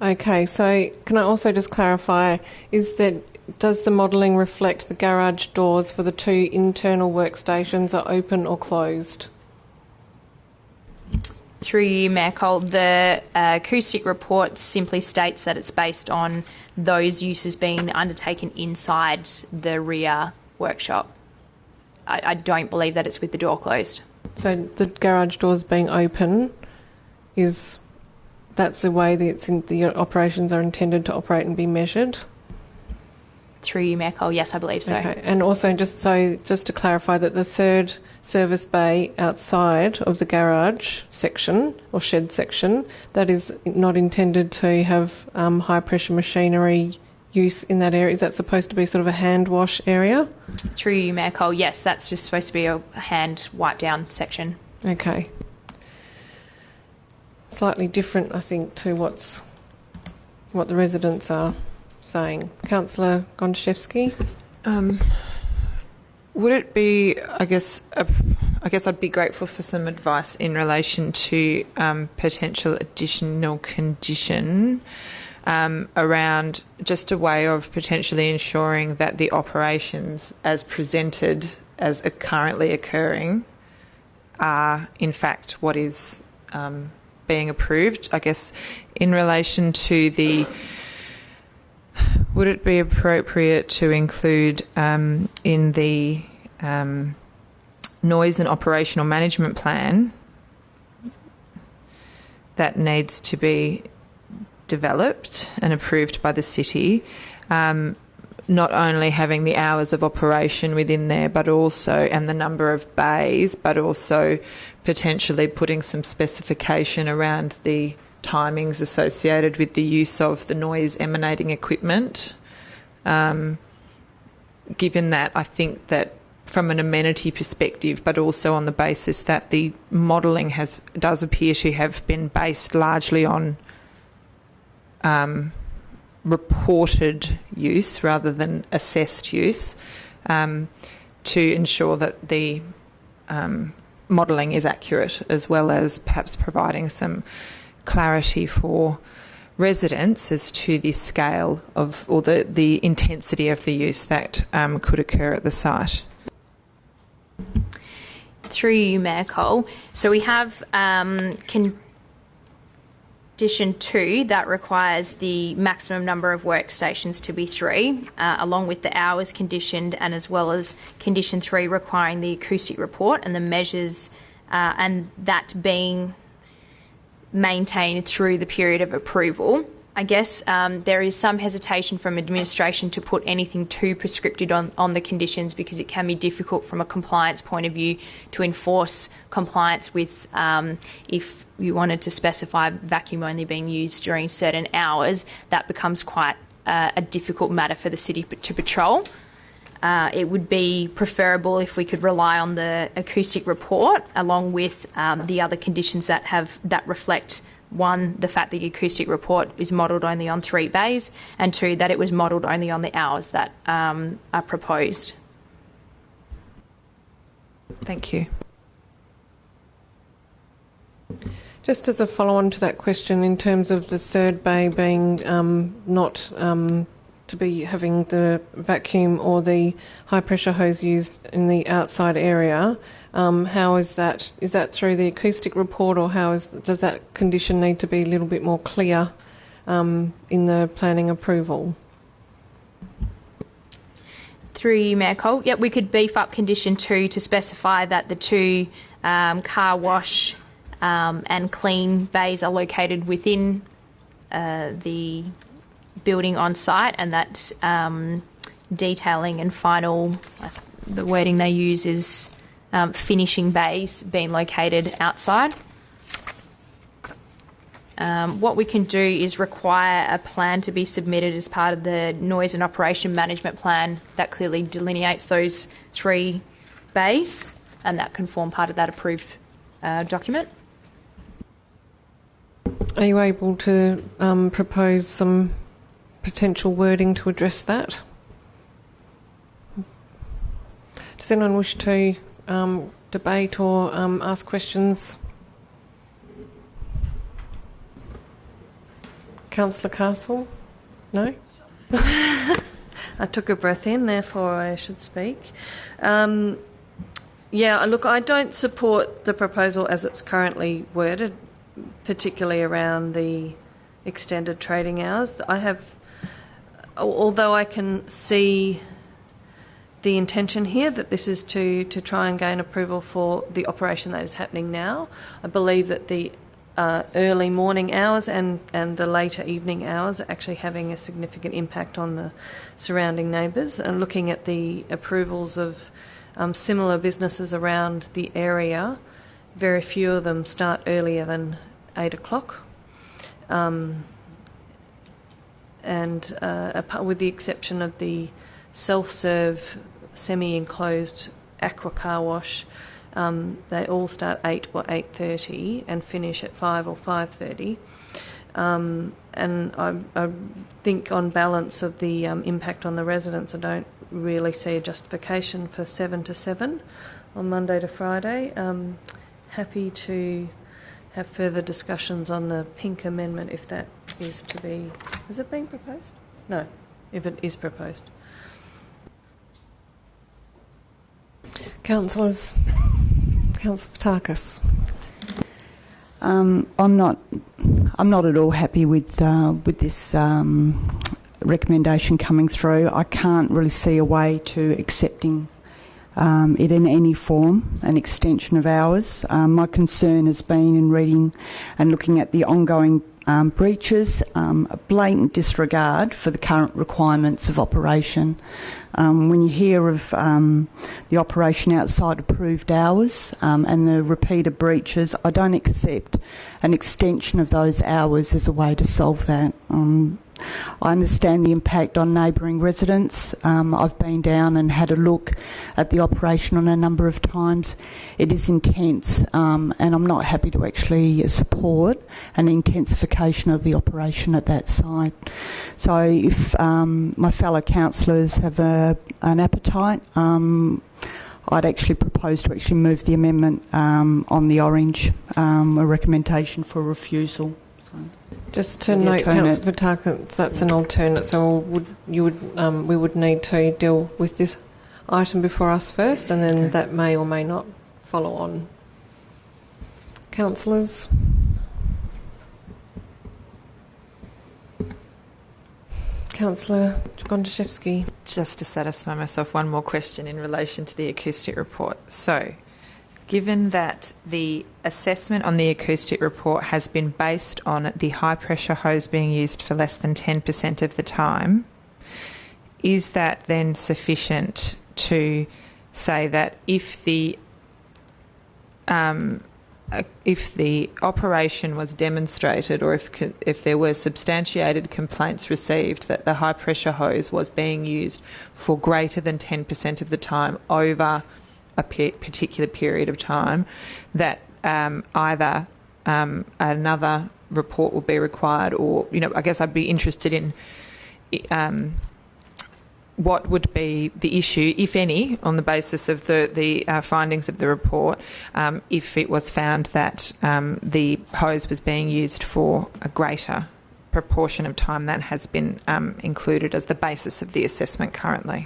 Okay, so can I also just clarify, does the modelling reflect the garage doors for the 2 internal workstations are open or closed? Through you, Mayor Cole, the acoustic report simply states that it's based on those uses being undertaken inside the rear workshop. I don't believe that it's with the door closed. So the garage doors being open that's the way that the operations are intended to operate and be measured? Through you, Mayor Cole, yes, I believe so. Okay, and also just to clarify that the 3rd service bay outside of the garage section or shed section, that is not intended to have high pressure machinery use in that area. Is that supposed to be sort of a hand wash area? Through you, Mayor Cole, yes, that's just supposed to be a hand wipe down section. Okay. Slightly different, I think, to what the residents are saying. Councillor Gondaszewski? Would it be, I guess I'd be grateful for some advice in relation to potential additional condition around just a way of potentially ensuring that the operations as presented as are currently occurring are in fact what is being approved. I guess in relation to would it be appropriate to include in the noise and operational management plan that needs to be developed and approved by the city, not only having the hours of operation within there, but also, and the number of bays, but also potentially putting some specification around the timings associated with the use of the noise emanating equipment. Given that, I think that from an amenity perspective, but also on the basis that the modelling does appear to have been based largely on reported use rather than assessed use, to ensure that the modelling is accurate, as well as perhaps providing some clarity for residents as to the scale of, or the intensity of the use that could occur at the site. Through you, Mayor Cole. So we have Condition 2, that requires the maximum number of workstations to be 3, along with the hours conditioned, and as well as Condition 3 requiring the acoustic report and the measures, and that being maintained through the period of approval. I guess there is some hesitation from administration to put anything too prescriptive on the conditions, because it can be difficult from a compliance point of view to enforce compliance with if you wanted to specify vacuum only being used during certain hours. That becomes quite a difficult matter for the city to patrol. It would be preferable if we could rely on the acoustic report along with the other conditions that reflect, one, the fact that the acoustic report is modelled only on 3 bays, and 2, that it was modelled only on the hours that are proposed. Thank you. Just as a follow-on to that question, in terms of the third bay being not to be having the vacuum or the high-pressure hose used in the outside area, how is that? Is that through the acoustic report, or does that condition need to be a little bit more clear in the planning approval? Through you, Mayor Cole. Yep, we could beef up Condition 2 to specify that the 2 car wash and clean bays are located within the building on site, and that detailing and final, the wording they use is finishing bays being located outside. What we can do is require a plan to be submitted as part of the noise and operation management plan that clearly delineates those 3 bays, and that can form part of that approved document. Are you able to propose some potential wording to address that? Does anyone wish to debate or ask questions? Councillor Castle? No? I took a breath in, therefore I should speak. Yeah, look, I don't support the proposal as it's currently worded, particularly around the extended trading hours. Although I can see the intention here that this is to try and gain approval for the operation that is happening now, I believe that the early morning hours and the later evening hours are actually having a significant impact on the surrounding neighbours. And looking at the approvals of similar businesses around the area, very few of them start earlier than 8 o'clock. With the exception of the self-serve semi-enclosed aqua car wash, they all start 8 or 8:30 and finish at 5 or 5:30. And I think on balance of the impact on the residents, I don't really see a justification for 7 to 7 on Monday to Friday. Happy to have further discussions on the pink amendment if that is to be... Has it been proposed? No, if it is proposed. Councillors. Councillor Sportacus. I'm not at all happy with this recommendation coming through. I can't really see a way to accepting it in any form, an extension of hours. My concern has been in reading and looking at the ongoing breaches, a blatant disregard for the current requirements of operation. When you hear of the operation outside approved hours and the repeated breaches, I don't accept an extension of those hours as a way to solve that. I understand the impact on neighbouring residents. I've been down and had a look at the operation on a number of times. It is intense, and I'm not happy to actually support an intensification of the operation at that site. So if my fellow councillors have an appetite, I'd actually propose to actually move the amendment on the orange, a recommendation for refusal. Just to note, Councillor Sportacus, that's an alternate, so we would need to deal with this item before us first, and then that may or may not follow on. Councillors? Councillor Gondaszewski. Just to satisfy myself, one more question in relation to the acoustic report. So, given that the assessment on the acoustic report has been based on the high pressure hose being used for less than 10% of the time, is that then sufficient to say that if the operation was demonstrated, or if there were substantiated complaints received that the high pressure hose was being used for greater than 10% of the time over a particular period of time, that either another report will be required, or, I guess I'd be interested in what would be the issue, if any, on the basis of the findings of the report, if it was found that the hose was being used for a greater proportion of time that has been included as the basis of the assessment currently.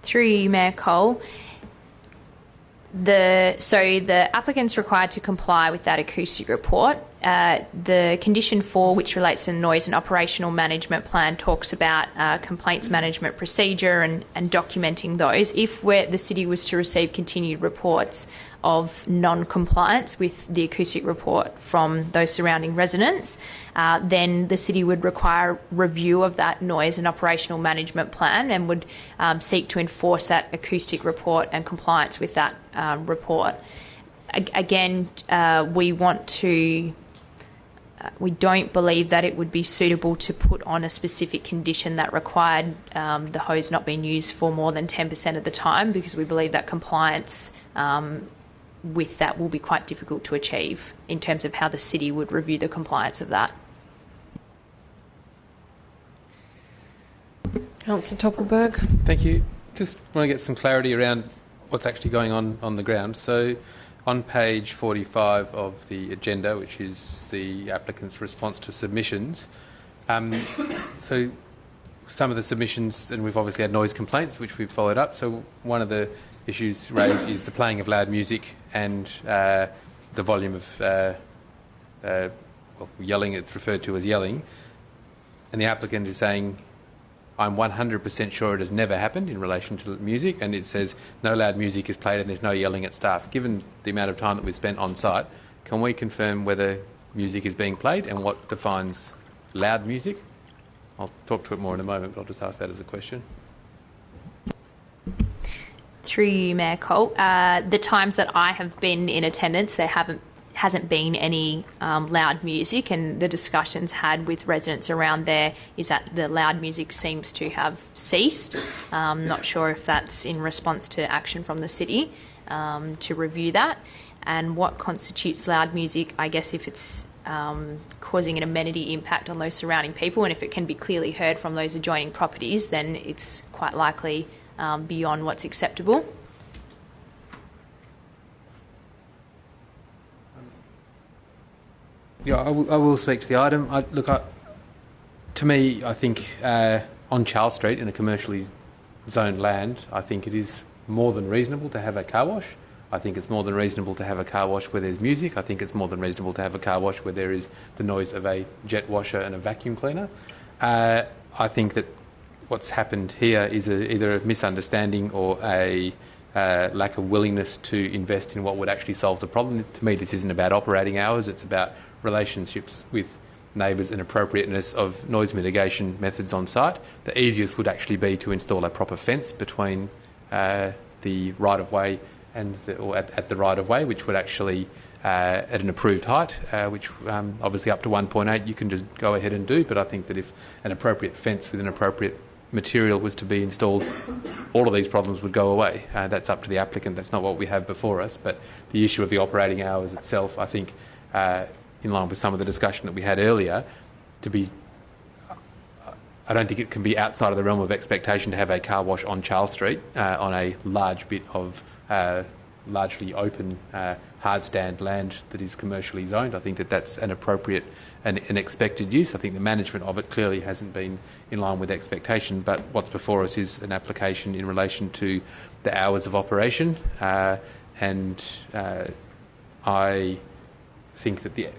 Through you, Mayor Cole. The applicant's required to comply with that acoustic report. The condition 4, which relates to the noise and operational management plan, talks about complaints management procedure and documenting those. If the city was to receive continued reports of non-compliance with the acoustic report from those surrounding residents, then the city would require review of that noise and operational management plan and would seek to enforce that acoustic report and compliance with that report. Again, we don't believe that it would be suitable to put on a specific condition that required the hose not being used for more than 10% of the time, because we believe that compliance with that will be quite difficult to achieve in terms of how the city would review the compliance of that. Councillor Toppelberg. Thank you. Just want to get some clarity around what's actually going on the ground. So on page 45 of the agenda, which is the applicant's response to submissions, so some of the submissions, and we've obviously had noise complaints, which we've followed up. So one of the issues raised is the playing of loud music and the volume of yelling. It's referred to as yelling. And the applicant is saying, I'm 100% sure it has never happened in relation to music, and it says no loud music is played and there's no yelling at staff. Given the amount of time that we've spent on site, can we confirm whether music is being played and what defines loud music? I'll talk to it more in a moment, but I'll just ask that as a question. Through you, Mayor Cole. The times that I have been in attendance, there hasn't been any loud music, and the discussions had with residents around there is that the loud music seems to have ceased. Not sure if that's in response to action from the city to review that. And what constitutes loud music, I guess if it's causing an amenity impact on those surrounding people, and if it can be clearly heard from those adjoining properties, then it's quite likely beyond what's acceptable. Yeah, I will speak to the item. To me, I think on Charles Street in a commercially zoned land, I think it is more than reasonable to have a car wash. I think it's more than reasonable to have a car wash where there's music. I think it's more than reasonable to have a car wash where there is the noise of a jet washer and a vacuum cleaner. I think that what's happened here is either a misunderstanding or a lack of willingness to invest in what would actually solve the problem. To me, this isn't about operating hours. It's about relationships with neighbours and appropriateness of noise mitigation methods on site. The easiest would actually be to install a proper fence between the right-of-way and at the right-of-way, which would actually, at an approved height, which obviously up to 1.8 you can just go ahead and do, but I think that if an appropriate fence with an appropriate material was to be installed, all of these problems would go away. That's up to the applicant. That's not what we have before us, but the issue of the operating hours itself, I think, in line with some of the discussion that we had earlier, I don't think it can be outside of the realm of expectation to have a car wash on Charles Street on a large bit of largely open hard stand land that is commercially zoned. I think that that's an appropriate and an expected use. I think the management of it clearly hasn't been in line with expectation, but what's before us is an application in relation to the hours of operation, and I think that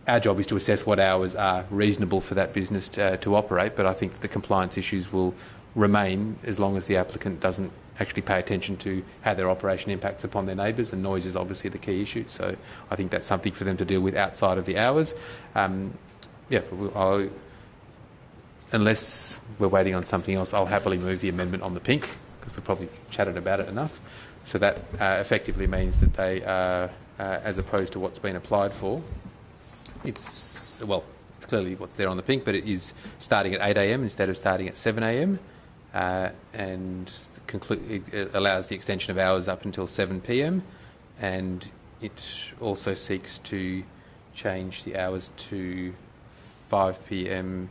our job is to assess what hours are reasonable for that business to operate, but I think that the compliance issues will remain as long as the applicant doesn't actually pay attention to how their operation impacts upon their neighbours, and noise is obviously the key issue. So I think that's something for them to deal with outside of the hours. Unless we're waiting on something else, I'll happily move the amendment on the pink, because we've probably chatted about it enough. So that effectively means that they are, as opposed to what's been applied for, it's clearly what's there on the pink, but it is starting at 8 a.m. instead of starting at 7 a.m. And it allows the extension of hours up until 7 p.m. and it also seeks to change the hours to 5 p.m.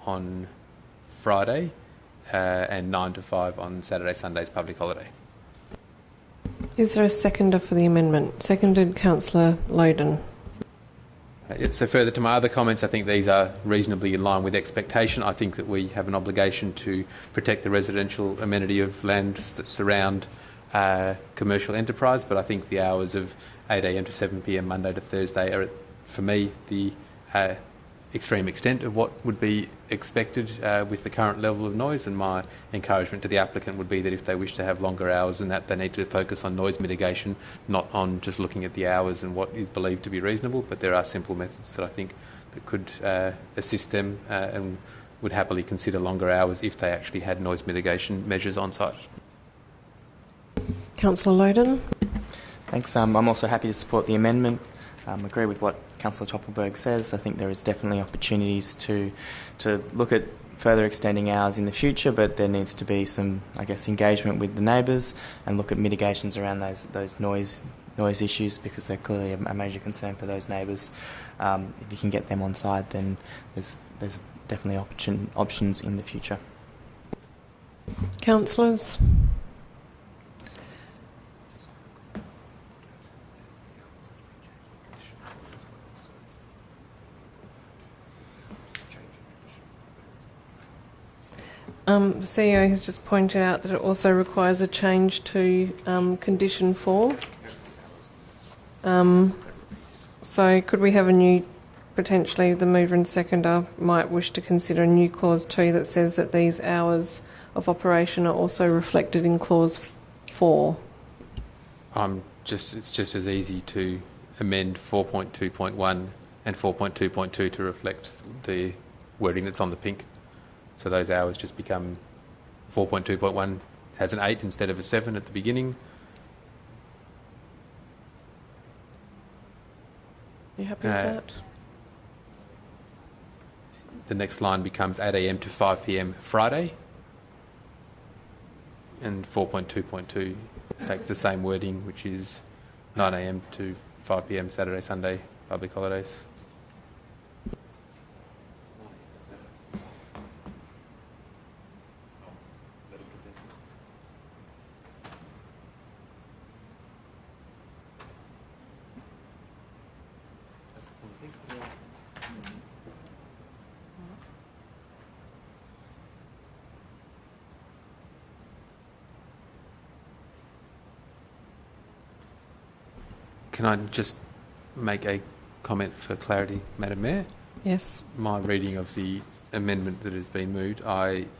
on Friday and 9 to 5 on Saturday, Sunday's public holiday. Is there a seconder for the amendment? Seconded, Councillor Odin. So further to my other comments, I think these are reasonably in line with expectation. I think that we have an obligation to protect the residential amenity of lands that surround commercial enterprise, but I think the hours of 8 a.m. to 7 p.m. Monday to Thursday are, for me, the extreme extent of what would be expected with the current level of noise, and my encouragement to the applicant would be that if they wish to have longer hours than that, they need to focus on noise mitigation, not on just looking at the hours and what is believed to be reasonable. But there are simple methods that I think that could assist them and would happily consider longer hours if they actually had noise mitigation measures on site. Councillor Odin. Thanks. I'm also happy to support the amendment. Agree with what Councillor Toppelberg says. I think there is definitely opportunities to look at further extending hours in the future, but there needs to be some, I guess, engagement with the neighbours and look at mitigations around those noise issues, because they're clearly a major concern for those neighbours. If you can get them on side, then there's definitely options in the future. Councillors. The CEO has just pointed out that it also requires a change to condition 4. So could we have potentially the mover and seconder might wish to consider a new clause 2 that says that these hours of operation are also reflected in clause 4? It's just as easy to amend 4.2.1 and 4.2.2 to reflect the wording that's on the pink. So those hours just become 4.2.1 has an 8 instead of a 7 at the beginning. You happy with that? The next line becomes 8 a.m. to 5 p.m. Friday. And 4.2.2 takes the same wording, which is 9 a.m. to 5 p.m. Saturday, Sunday, public holidays. Can I just make a comment for clarity, Madam Mayor? Yes. My reading of the amendment that has been moved,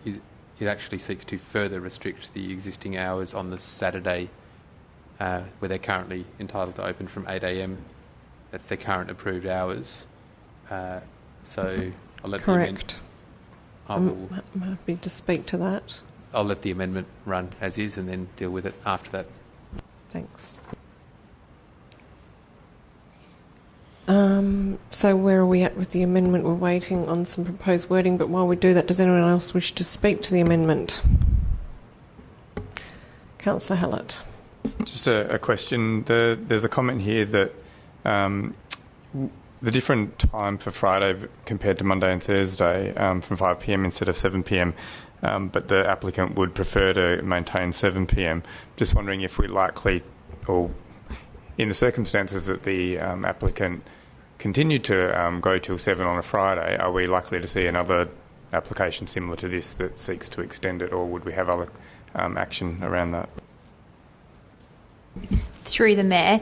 it actually seeks to further restrict the existing hours on the Saturday where they're currently entitled to open from 8 a.m. That's their current approved hours. So I'll let Correct. I'm happy to speak to that. I'll let the amendment run as is and then deal with it after that. Thanks. So where are we at with the amendment? We're waiting on some proposed wording, but while we do that, does anyone else wish to speak to the amendment? Councillor Hallett. Just a question. There's a comment here that the different time for Friday compared to Monday and Thursday from 5 p.m. instead of 7 p.m, but the applicant would prefer to maintain 7 p.m. Just wondering if we're likely, or in the circumstances that the applicant continued to go till 7 on a Friday, are we likely to see another application similar to this that seeks to extend it, or would we have other action around that? Through the Mayor,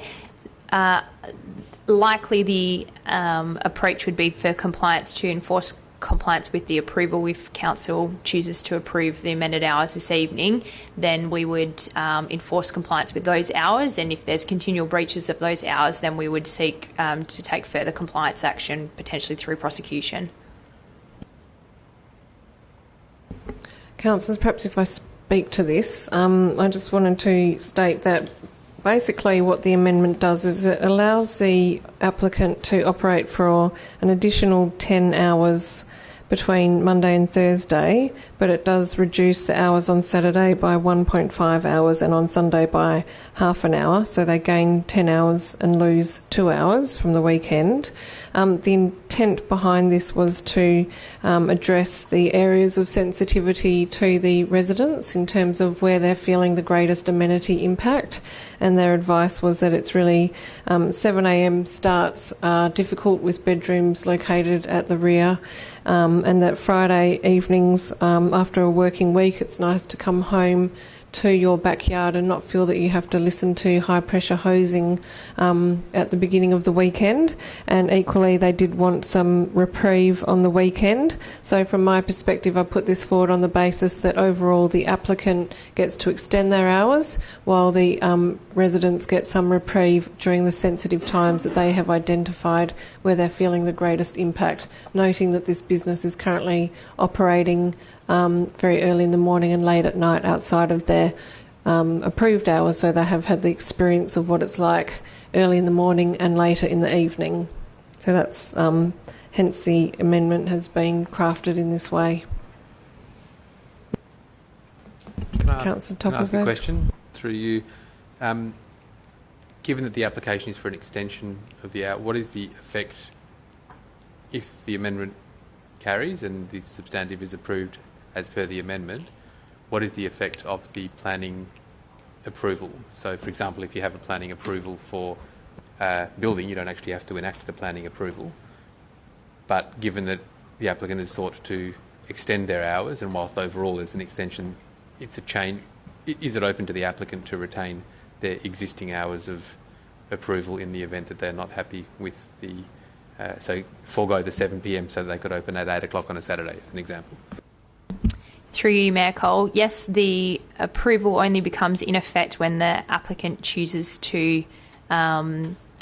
likely the approach would be for compliance to enforce compliance with the approval. If Council chooses to approve the amended hours this evening, then we would enforce compliance with those hours, and if there's continual breaches of those hours, then we would seek to take further compliance action, potentially through prosecution. Councillors, perhaps if I speak to this, I just wanted to state that basically what the amendment does is it allows the applicant to operate for an additional 10 hours between Monday and Thursday, but it does reduce the hours on Saturday by 1.5 hours and on Sunday by half an hour, so they gain 10 hours and lose 2 hours from the weekend. The intent behind this was to address the areas of sensitivity to the residents in terms of where they're feeling the greatest amenity impact, and their advice was that it's really 7 a.m. starts are difficult with bedrooms located at the rear, and that Friday evenings after a working week it's nice to come home to your backyard and not feel that you have to listen to high pressure hosing at the beginning of the weekend. And equally they did want some reprieve on the weekend. So from my perspective, I put this forward on the basis that overall the applicant gets to extend their hours while the residents get some reprieve during the sensitive times that they have identified where they're feeling the greatest impact, noting that this business is currently operating very early in the morning and late at night outside of their approved hours, so they have had the experience of what it's like early in the morning and later in the evening. So that's hence the amendment has been crafted in this way. Can I Councillor ask a question through you? Given that the application is for an extension of the hour, what is the effect if the amendment carries and the substantive is approved as per the amendment? What is the effect of the planning approval? So, for example, if you have a planning approval for building, you don't actually have to enact the planning approval. But given that the applicant has sought to extend their hours, and whilst overall there's an extension, it's a change, is it open to the applicant to retain their existing hours of approval in the event that they're not happy with the so forego the 7 p.m. so that they could open at 8 o'clock on a Saturday, as an example? Through you, Mayor Cole, yes, the approval only becomes in effect when the applicant chooses to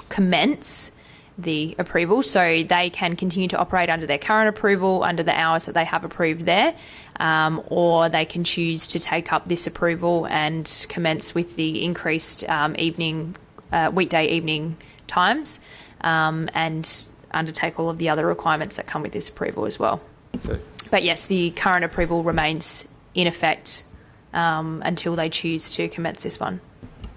commence the approval, so they can continue to operate under their current approval under the hours that they have approved there, or they can choose to take up this approval and commence with the increased weekday evening times, and undertake all of the other requirements that come with this approval as well. But yes, the current approval remains in effect until they choose to commence this one.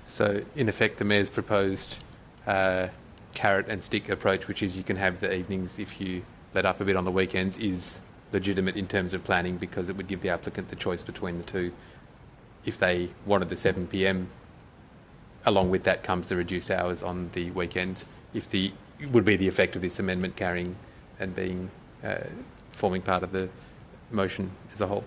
So, in effect, the Mayor's proposed carrot and stick approach, which is you can have the evenings if you let up a bit on the weekends, is legitimate in terms of planning because it would give the applicant the choice between the two. If they wanted the 7 p.m, along with that comes the reduced hours on the weekend. Would be the effect of this amendment carrying and being forming part of the motion as a whole.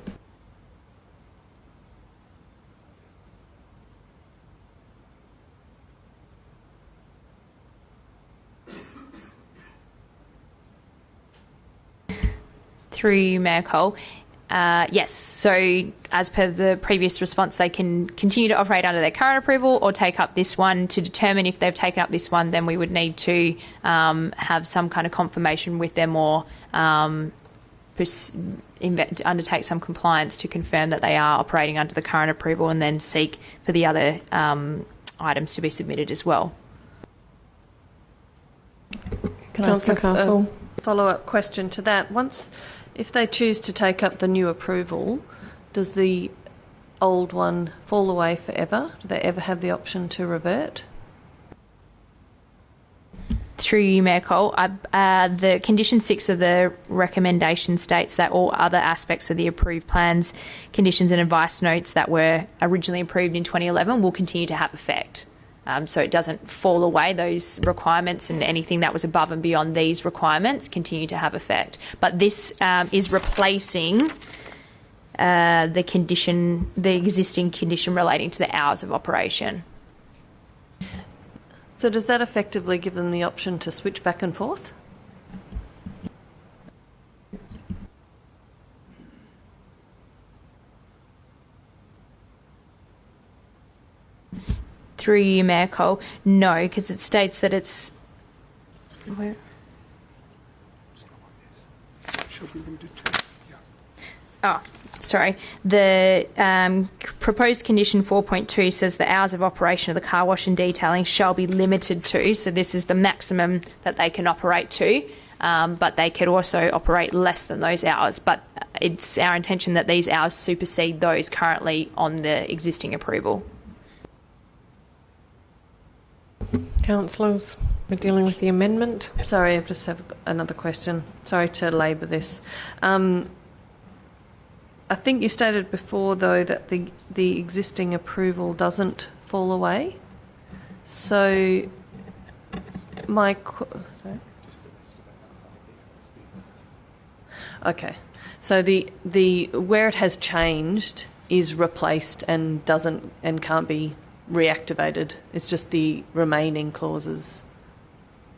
Through you, Mayor Cole. Yes, so as per the previous response, they can continue to operate under their current approval or take up this one. To determine if they've taken up this one, then we would need to have some kind of confirmation with them or undertake some compliance to confirm that they are operating under the current approval, and then seek for the other items to be submitted as well. Can I ask a follow-up question to that? If they choose to take up the new approval, does the old one fall away forever? Do they ever have the option to revert? Through you, Mayor Cole, the condition 6 of the recommendation states that all other aspects of the approved plans, conditions and advice notes that were originally approved in 2011 will continue to have effect. So it doesn't fall away. Those requirements and anything that was above and beyond these requirements continue to have effect. But this is replacing the existing condition relating to the hours of operation. So does that effectively give them the option to switch back and forth? Through you, Mayor Cole. No, because it states that it's... Where? Oh, sorry. The proposed condition 4.2 says the hours of operation of the car wash and detailing shall be limited to, so this is the maximum that they can operate to, but they could also operate less than those hours. But it's our intention that these hours supersede those currently on the existing approval. Councillors, we're dealing with the amendment. Sorry, I just have another question. Sorry to labour this. I think you stated before, though, that the existing approval doesn't fall away. So, sorry. Okay. So the where it has changed is replaced and can't be reactivated. It's just the remaining clauses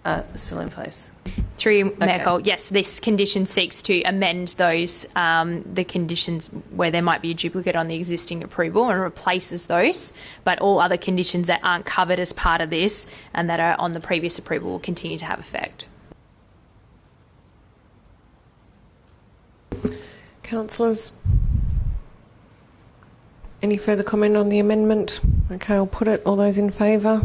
are still in place. Through you, Mayor Cole, yes, this condition seeks to amend those, the conditions where there might be a duplicate on the existing approval and replaces those, but all other conditions that aren't covered as part of this and that are on the previous approval will continue to have effect. Councillors, any further comment on the amendment? Okay, I'll put it. All those in favour?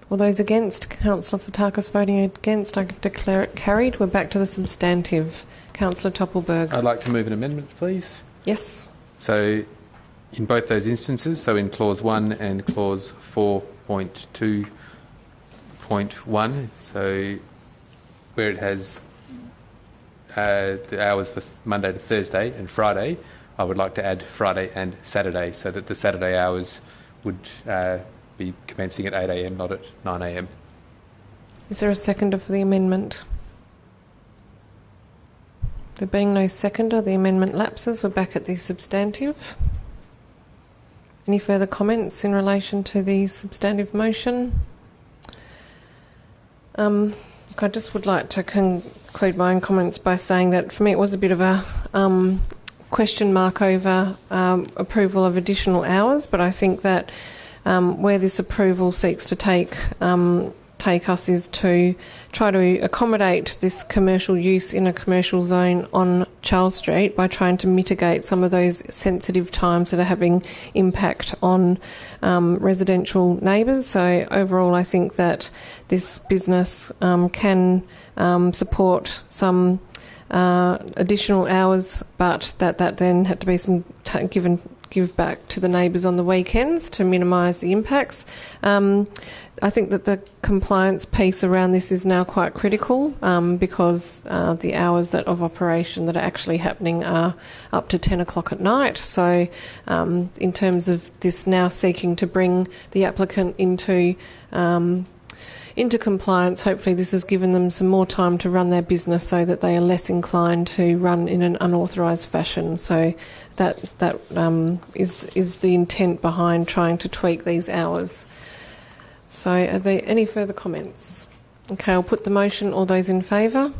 All those against? Councillor Sportacus voting against. I declare it carried. We're back to the substantive. Councillor Toppelberg. I'd like to move an amendment, please. Yes. So in both those instances, so in Clause 1 and Clause 4.2.1, so where it has the hours for Monday to Thursday and Friday, I would like to add Friday and Saturday so that the Saturday hours would be commencing at 8 a.m, not at 9 a.m. Is there a seconder for the amendment? There being no seconder, the amendment lapses. We're back at the substantive. Any further comments in relation to the substantive motion? I just would like to conclude my own comments by saying that for me it was a bit of a question mark over approval of additional hours, but I think that where this approval seeks to take us is to try to accommodate this commercial use in a commercial zone on Charles Street by trying to mitigate some of those sensitive times that are having impact on residential neighbours. So overall I think that this business can support some additional hours, but that then had to be some give back to the neighbours on the weekends to minimise the impacts. I think that the compliance piece around this is now quite critical because the hours of operation that are actually happening are up to 10 o'clock at night. So in terms of this now seeking to bring the applicant into compliance, hopefully this has given them some more time to run their business so that they are less inclined to run in an unauthorised fashion. So that is the intent behind trying to tweak these hours. So are there any further comments? Okay, I'll put the motion. All those in favour?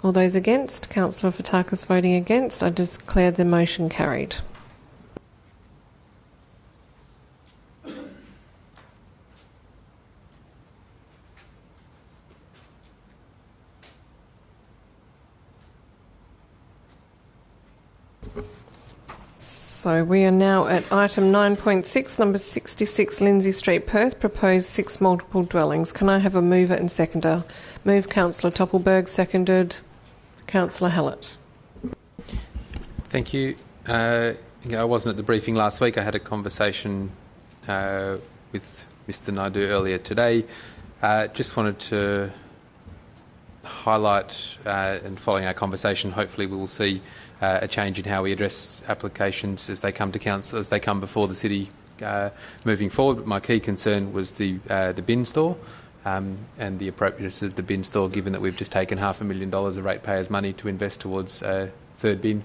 All those against? Councillor Sportacus voting against. I declare the motion carried. So we are now at item 9.6, number 66 Lindsay Street, Perth, proposed 6 multiple dwellings. Can I have a mover and seconder? Move Councillor Toppelberg, seconded Councillor Hallett. Thank you. I wasn't at the briefing last week. I had a conversation with Mr Naidu earlier today. Just wanted to highlight, and following our conversation, hopefully we will see a change in how we address applications as they come to council, as they come before the city moving forward. But my key concern was the bin store and the appropriateness of the bin store, given that we've just taken $500,000 of ratepayers' money to invest towards a third bin,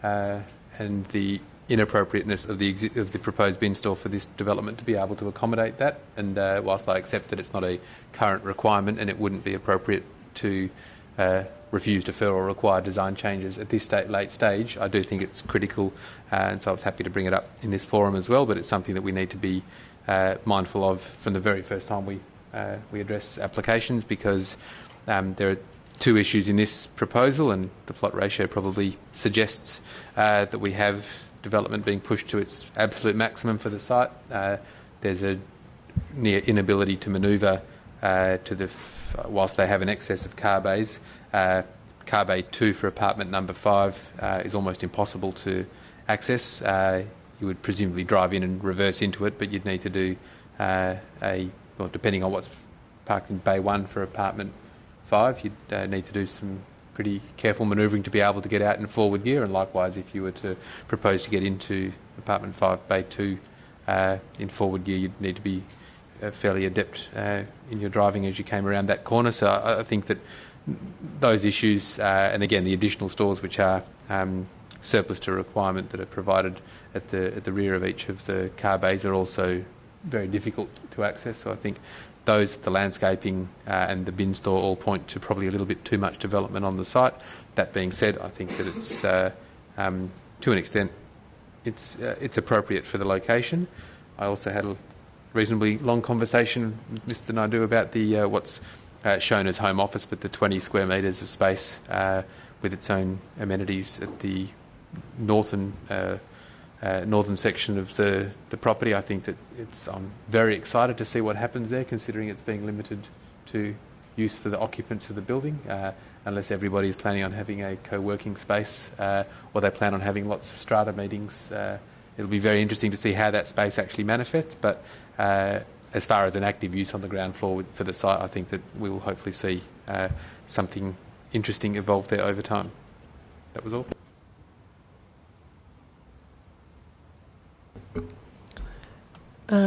and the inappropriateness of the proposed bin store for this development to be able to accommodate that. And whilst I accept that it's not a current requirement and it wouldn't be appropriate to refuse, defer or require design changes at this late stage, I do think it's critical, and so I was happy to bring it up in this forum as well. But it's something that we need to be mindful of from the very first time we address applications, because there are two issues in this proposal, and the plot ratio probably suggests that we have development being pushed to its absolute maximum for the site. There's a near inability to manoeuvre whilst they have an excess of car bays. Car bay 2 for apartment number 5 is almost impossible to access. You would presumably drive in and reverse into it, but you'd need to do depending on what's parked in bay 1 for apartment 5, you'd need to do some pretty careful manoeuvring to be able to get out in forward gear, and likewise if you were to propose to get into apartment 5 bay 2 in forward gear, you'd need to be fairly adept in your driving as you came around that corner. So I think that those issues, and again the additional stores which are surplus to requirement that are provided at the rear of each of the car bays, are also very difficult to access. So I think the landscaping and the bin store all point to probably a little bit too much development on the site. That being said, I think that it's to an extent it's appropriate for the location. I also had a reasonably long conversation with Mr. Naidu about the what's shown as home office, but the 20 square metres of space with its own amenities at the northern section of the property. I think that I'm very excited to see what happens there, considering it's being limited to use for the occupants of the building, unless everybody is planning on having a co-working space or they plan on having lots of strata meetings. It'll be very interesting to see how that space actually manifests, but as far as an active use on the ground floor for the site, I think that we will hopefully see something interesting evolve there over time. That was all.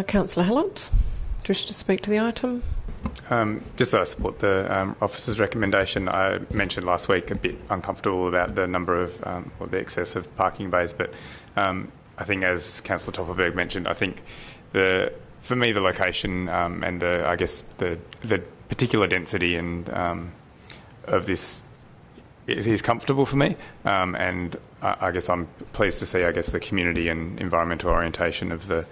Councillor Hallett, do you wish to speak to the item? Just that I support the officer's recommendation. I mentioned last week a bit uncomfortable about the number of or the excess of parking bays, but I think, as Councillor Toppelberg mentioned, I think for me the location and the particular density and of this is comfortable for me, and I guess I'm pleased to see the community and environmental orientation of the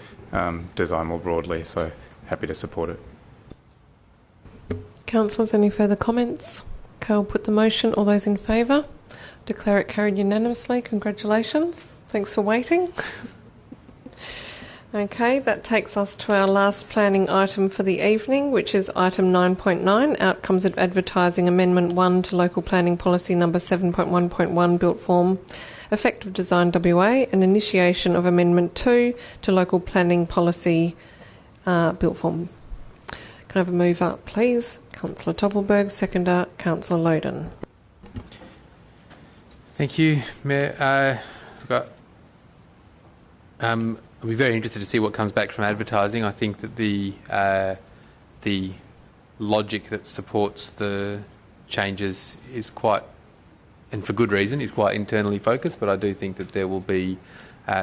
design more broadly. So happy to support it. Councillors, any further comments? Kale put the motion. All those in favour? Declare it carried unanimously. Congratulations. Thanks for waiting. Okay, that takes us to our last planning item for the evening, which is item 9.9, Outcomes of Advertising Amendment 1 to Local Planning Policy number 7.1.1 Built Form, Effective Design WA, and initiation of Amendment 2 to Local Planning Policy Built Form. Can I have a mover, please? Councillor Toppelberg, seconder, Councillor Odin. Thank you, Mayor. I'll be very interested to see what comes back from advertising. I think that the logic that supports the changes is quite, and for good reason, is quite internally focused, but I do think that there will be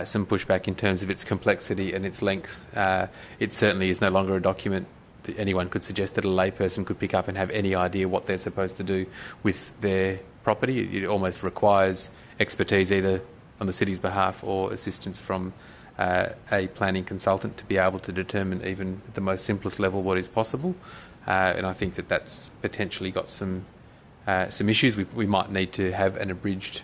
some pushback in terms of its complexity and its length. It certainly is no longer a document that anyone could suggest that a layperson could pick up and have any idea what they're supposed to do with their property. It almost requires expertise either on the city's behalf or assistance from a planning consultant to be able to determine even at the most simplest level what is possible. And I think that that's potentially got some issues. We might need to have an abridged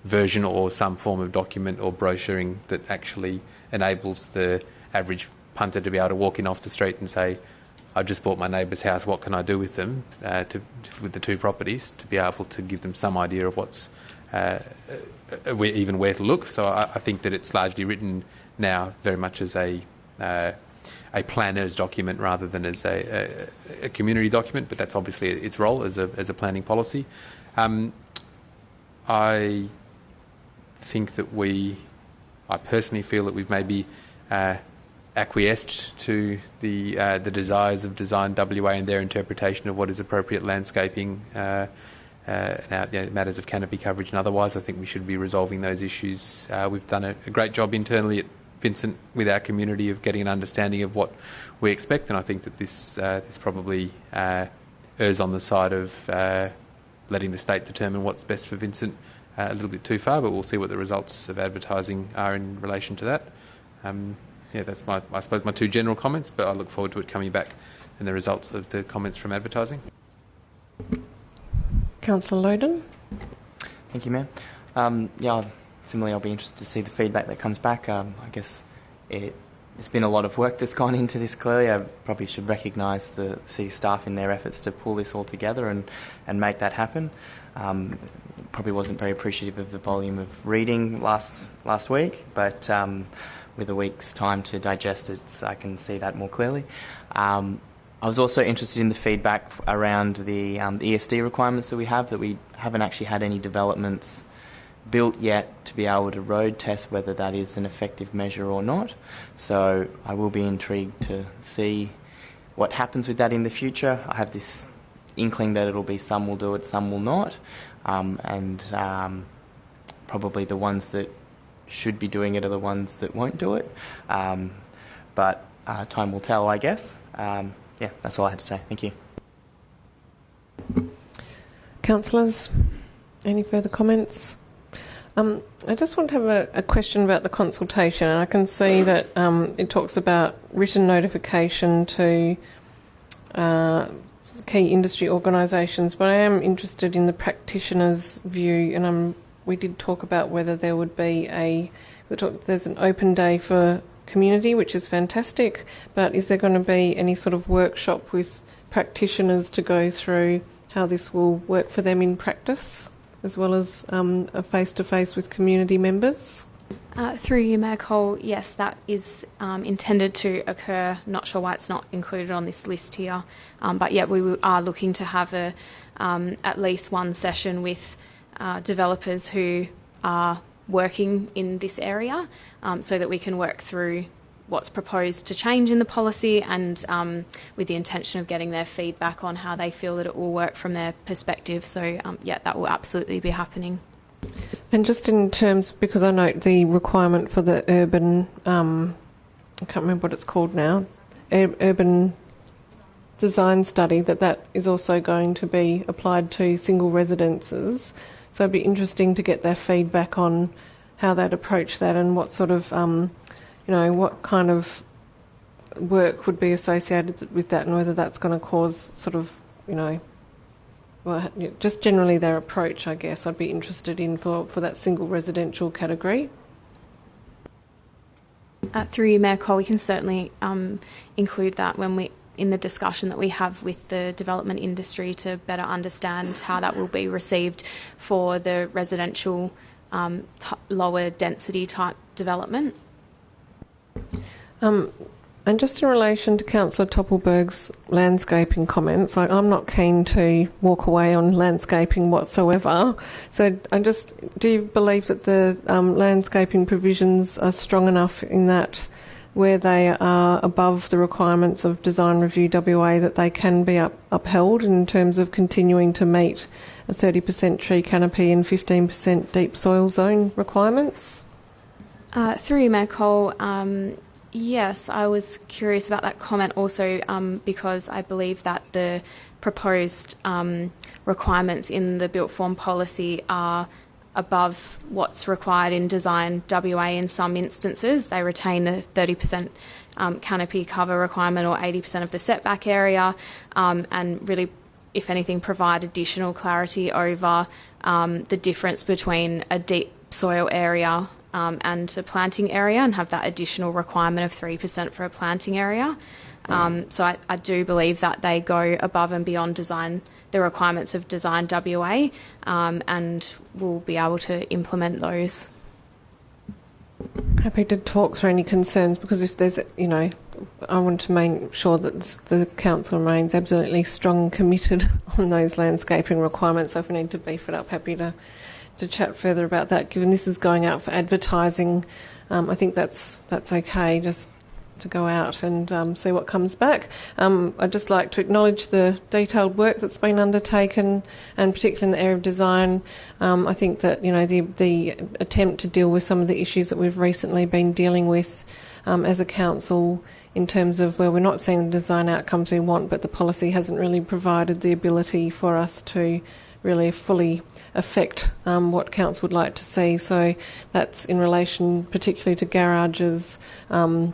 version or some form of document or brochuring that actually enables the average punter to be able to walk in off the street and say, I've just bought my neighbour's house, what can I do with them, with the two properties, to be able to give them some idea of what's even where to look. So I think that it's largely written now very much as a planner's document rather than as a community document, but that's obviously its role as a planning policy. I think that I personally feel that we've maybe acquiesced to the desires of Design WA and their interpretation of what is appropriate landscaping matters of canopy coverage and otherwise. I think we should be resolving those issues. We've done a great job internally at Vincent with our community of getting an understanding of what we expect, and I think that this probably errs on the side of letting the state determine what's best for Vincent a little bit too far, but we'll see what the results of advertising are in relation to that. That's I suppose my two general comments, but I look forward to it coming back and the results of the comments from advertising. Councillor Odin. Thank you, Mayor. Similarly, I'll be interested to see the feedback that comes back. I guess there's been a lot of work that's gone into this, clearly. I probably should recognise the city staff in their efforts to pull this all together and make that happen. Probably wasn't very appreciative of the volume of reading last week, but with a week's time to digest it, I can see that more clearly. I was also interested in the feedback around the ESD requirements that we haven't actually had any developments built yet to be able to road test whether that is an effective measure or not. So I will be intrigued to see what happens with that in the future. I have this inkling that it'll be some will do it, some will not, and probably the ones that should be doing it are the ones that won't do it. But time will tell, I guess. That's all I had to say. Thank you. Councillors, any further comments? I just want to have a question about the consultation. I can see that it talks about written notification to key industry organisations, but I am interested in the practitioner's view, and we did talk about whether there would be there's an open day for community, which is fantastic, but is there going to be any sort of workshop with practitioners to go through how this will work for them in practice, as well as a face-to-face with community members? Through you, Mccole, yes, that is intended to occur. Not sure why it's not included on this list here, but yeah, we are looking to have at least one session with developers who are working in this area, so that we can work through what's proposed to change in the policy, and with the intention of getting their feedback on how they feel that it will work from their perspective. So that will absolutely be happening. And just in terms, because I note the requirement for the urban, I can't remember what it's called now, urban design study, that is also going to be applied to single residences. So it'd be interesting to get their feedback on how they'd approach that, and what sort of, what kind of work would be associated with that, and whether that's going to cause sort of, just generally their approach, I guess, I'd be interested in for that single residential category. Through you, Mayor Cole, we can certainly include that in the discussion that we have with the development industry to better understand how that will be received for the residential lower density type development. And just in relation to Councillor Toppelberg's landscaping comments, I'm not keen to walk away on landscaping whatsoever. So do you believe that the landscaping provisions are strong enough in that where they are above the requirements of Design Review WA that they can be upheld in terms of continuing to meet a 30% tree canopy and 15% deep soil zone requirements? Through you, Mccole, yes, I was curious about that comment also, because I believe that the proposed requirements in the built form policy are above what's required in Design WA in some instances. They retain the 30% canopy cover requirement, or 80% of the setback area, and really, if anything, provide additional clarity over the difference between a deep soil area and a planting area, and have that additional requirement of 3% for a planting area. So I do believe that they go above and beyond the requirements of Design WA, and we'll be able to implement those. Happy to talk through any concerns, because if there's, I want to make sure that the council remains absolutely strong and committed on those landscaping requirements. So if we need to beef it up, happy to chat further about that. Given this is going out for advertising, I think that's okay. Just go out and see what comes back. I'd just like to acknowledge the detailed work that's been undertaken, and particularly in the area of design. I think that the attempt to deal with some of the issues that we've recently been dealing with as a council, in terms of where we're not seeing the design outcomes we want, but the policy hasn't really provided the ability for us to really fully affect what council would like to see. So that's in relation particularly to garages,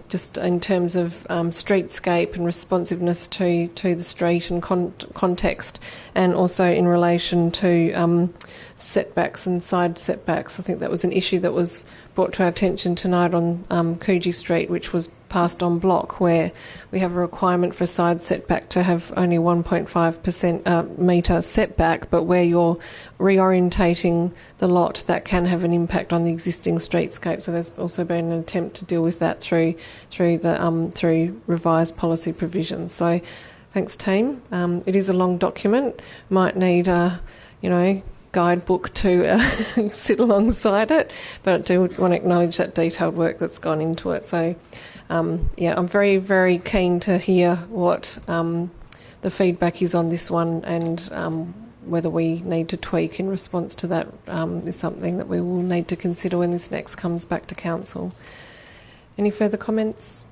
just in terms of streetscape and responsiveness to the street and context, and also in relation to setbacks and side setbacks. I think that was an issue that was brought to our attention tonight on Coogee Street, which was passed on block, where we have a requirement for a side setback to have only 1.5% metre setback, but where you're reorientating the lot, that can have an impact on the existing streetscape. So there's also been an attempt to deal with that through revised policy provisions. So thanks, team. It is a long document, might need a guidebook to sit alongside it, but I do want to acknowledge that detailed work that's gone into it. So I'm very, very keen to hear what the feedback is on this one, and whether we need to tweak in response to that is something that we will need to consider when this next comes back to council. Any further comments?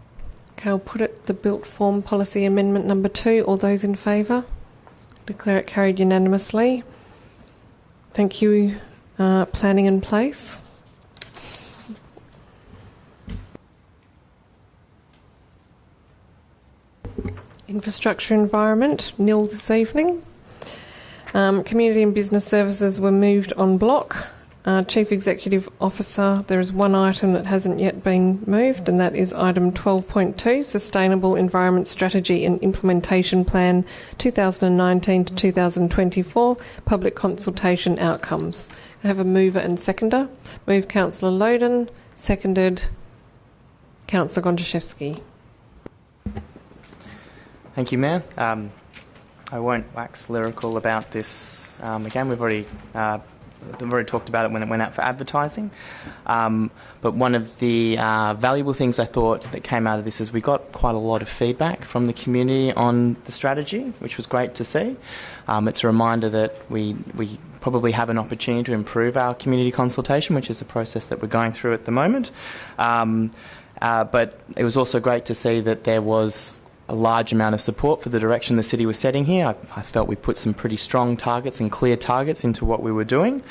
Okay, I'll put it, the built form policy amendment number 2. All those in favour? Declare it carried unanimously. Thank you, Planning in Place. Infrastructure Environment, nil this evening. Community and Business Services were moved on block. Chief Executive Officer, there is one item that hasn't yet been moved, and that is item 12.2, Sustainable Environment Strategy and Implementation Plan 2019 to 2024, Public Consultation Outcomes. I have a mover and seconder. Move Councillor Odin, seconded Councillor Gondaszewski. Thank you, Mayor. I won't wax lyrical about this. Again, we've already talked about it when it went out for advertising. But one of the valuable things I thought that came out of this is we got quite a lot of feedback from the community on the strategy, which was great to see. It's a reminder that we probably have an opportunity to improve our community consultation, which is a process that we're going through at the moment. But it was also great to see that there was a large amount of support for the direction the city was setting here. I felt we put some pretty strong targets and clear targets into what we were doing,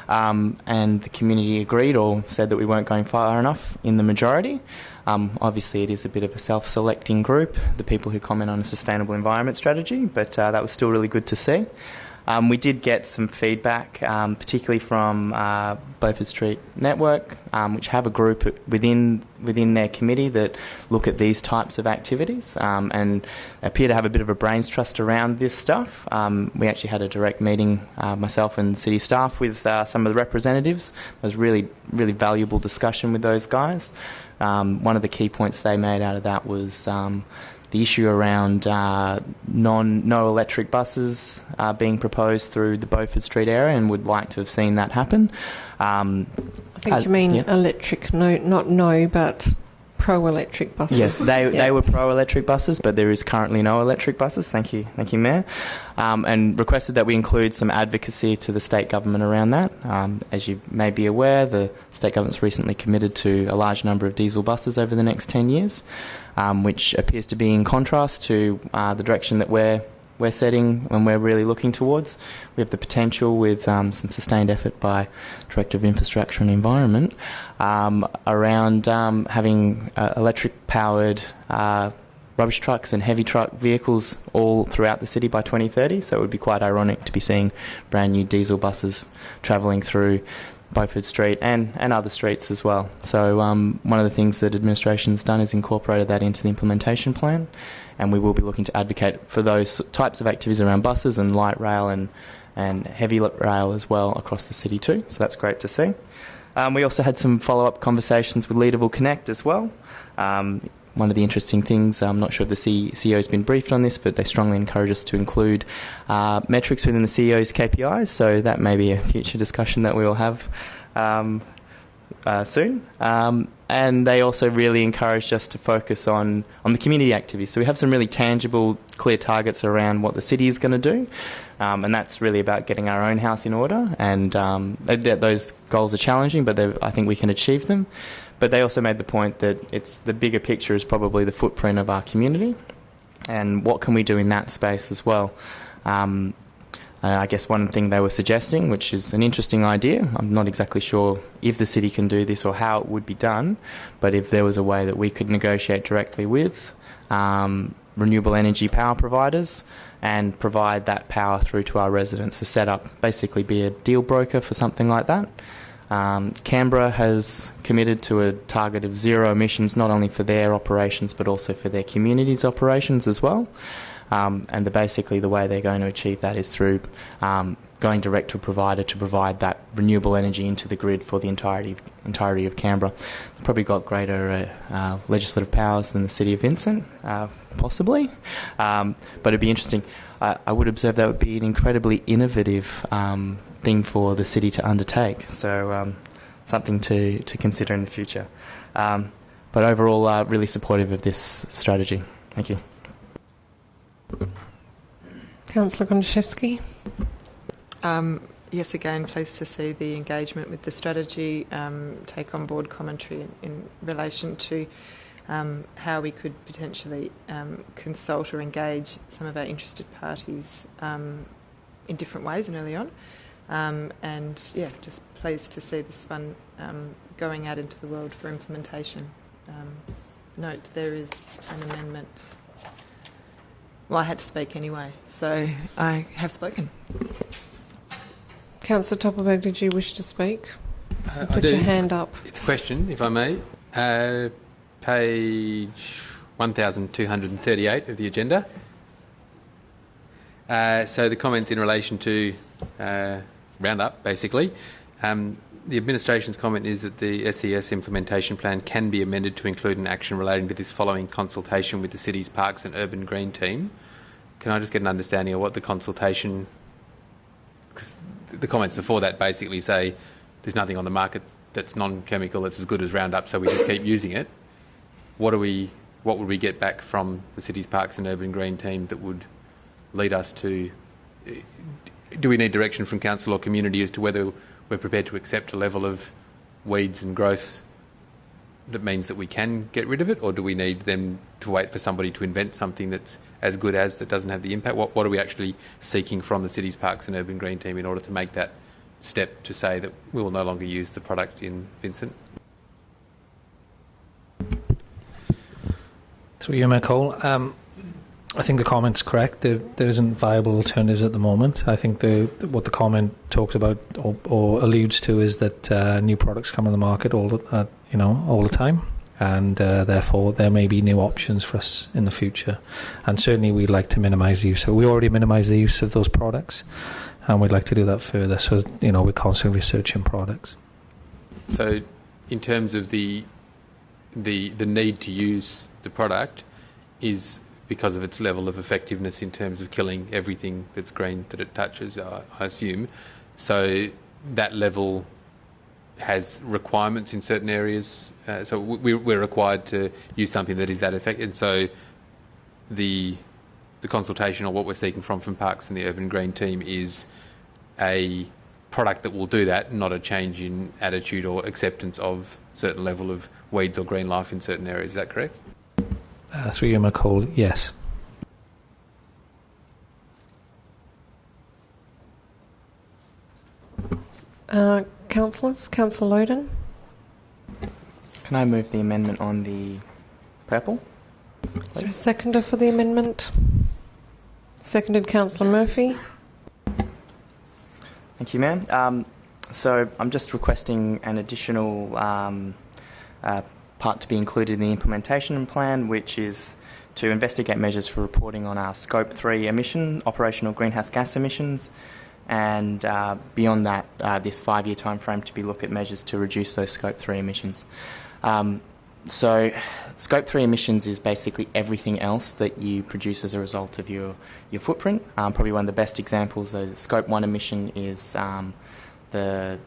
and the community agreed or said that we weren't going far enough in the majority. Obviously, it is a bit of a self-selecting group, the people who comment on a sustainable environment strategy, but that was still really good to see. We did get some feedback, particularly from Beaufort Street Network, which have a group within their committee that look at these types of activities and appear to have a bit of a brains trust around this stuff. We actually had a direct meeting, myself and city staff, with some of the representatives. It was really, really valuable discussion with those guys. One of the key points they made out of that was the issue around no electric buses being proposed through the Beaufort Street area, and would like to have seen that happen. I think you mean electric, but pro-electric buses. Yes, they were pro-electric buses, but there is currently no electric buses. Thank you, Mayor. And requested that we include some advocacy to the state government around that. As you may be aware, the state government's recently committed to a large number of diesel buses over the next 10 years. Which appears to be in contrast to the direction that we're setting and we're really looking towards. We have the potential, with some sustained effort by Director of Infrastructure and Environment, around having electric-powered rubbish trucks and heavy truck vehicles all throughout the city by 2030. So it would be quite ironic to be seeing brand new diesel buses travelling through Beaufort Street and other streets as well. So one of the things that administration's done is incorporated that into the implementation plan, and we will be looking to advocate for those types of activities around buses and light rail and heavy rail as well across the city too. So that's great to see. We also had some follow-up conversations with Leaderville Connect as well. One of the interesting things, I'm not sure if the CEO has been briefed on this, but they strongly encourage us to include metrics within the CEO's KPIs, so that may be a future discussion that we will have soon. and they also really encouraged us to focus on the community activities. So we have some really tangible, clear targets around what the city is going to do, and that's really about getting our own house in order. And those goals are challenging, but I think we can achieve them. But they also made the point that the bigger picture is probably the footprint of our community, and what can we do in that space as well. I guess one thing they were suggesting, which is an interesting idea, I'm not exactly sure if the city can do this or how it would be done, but if there was a way that we could negotiate directly with renewable energy power providers and provide that power through to our residents to set up, basically be a deal broker for something like that. Canberra has committed to a target of zero emissions, not only for their operations but also for their community's operations as well. And basically the way they're going to achieve that is through going direct to a provider to provide that renewable energy into the grid for the entirety of Canberra. They've probably got greater legislative powers than the City of Vincent, possibly. But it'd be interesting. I would observe that would be an incredibly innovative thing for the city to undertake. So something to consider in the future. But overall, really supportive of this strategy. Thank you. Councillor Gondaszewski. Yes, again, pleased to see the engagement with the strategy, take on board commentary in relation to how we could potentially consult or engage some of our interested parties in different ways and early on. And, yeah, just pleased to see this one going out into the world for implementation. Note there is an amendment. Well, I had to speak anyway, so I have spoken. Councillor Toppelberg, did you wish to speak? Put I your do. hand up. It's a question, if I may. Page 1238 of the agenda. So the comments in relation to Roundup, basically. The administration's comment is that the SES implementation plan can be amended to include an action relating to this following consultation with the city's Parks and Urban Green team. Can I just get an understanding of what the consultation... Because the comments before that basically say there's nothing on the market that's non-chemical that's as good as Roundup, so we just keep using it. What would we get back from the city's Parks and Urban Green team that would lead us to... Do we need direction from council or community as to whether we're prepared to accept a level of weeds and growth that means that we can get rid of it, or do we need them to wait for somebody to invent something that's as good as that doesn't have the impact? What are we actually seeking from the city's Parks and Urban Green team in order to make that step to say that we will no longer use the product in Vincent? Through you, Mccole. I think the comment's correct. There isn't viable alternatives at the moment. I think what the comment talks about or alludes to is that new products come on the market all the time, and therefore there may be new options for us in the future. And certainly we'd like to minimise the use. So we already minimise the use of those products, and we'd like to do that further. So we're constantly researching products. So, in terms of the need to use the product is because of its level of effectiveness in terms of killing everything that's green that it touches, I assume. So that level has requirements in certain areas. So we're required to use something that is that effective. And so the consultation or what we're seeking from Parks and the Urban Green team is a product that will do that, not a change in attitude or acceptance of certain level of weeds or green life in certain areas. Is that correct? Through you, Mccole, yes. Councillors, Councillor Odin. Can I move the amendment on the purple? Is there a seconder for the amendment? Seconded, Councillor Murphy. Thank you, ma'am. So I'm just requesting an additional part to be included in the implementation plan, which is to investigate measures for reporting on our Scope 3 operational greenhouse gas emissions, and beyond that, this 5-year time frame to be look at measures to reduce those Scope 3 emissions. So Scope 3 emissions is basically everything else that you produce as a result of your footprint. Probably one of the best examples, the Scope 1 emission is the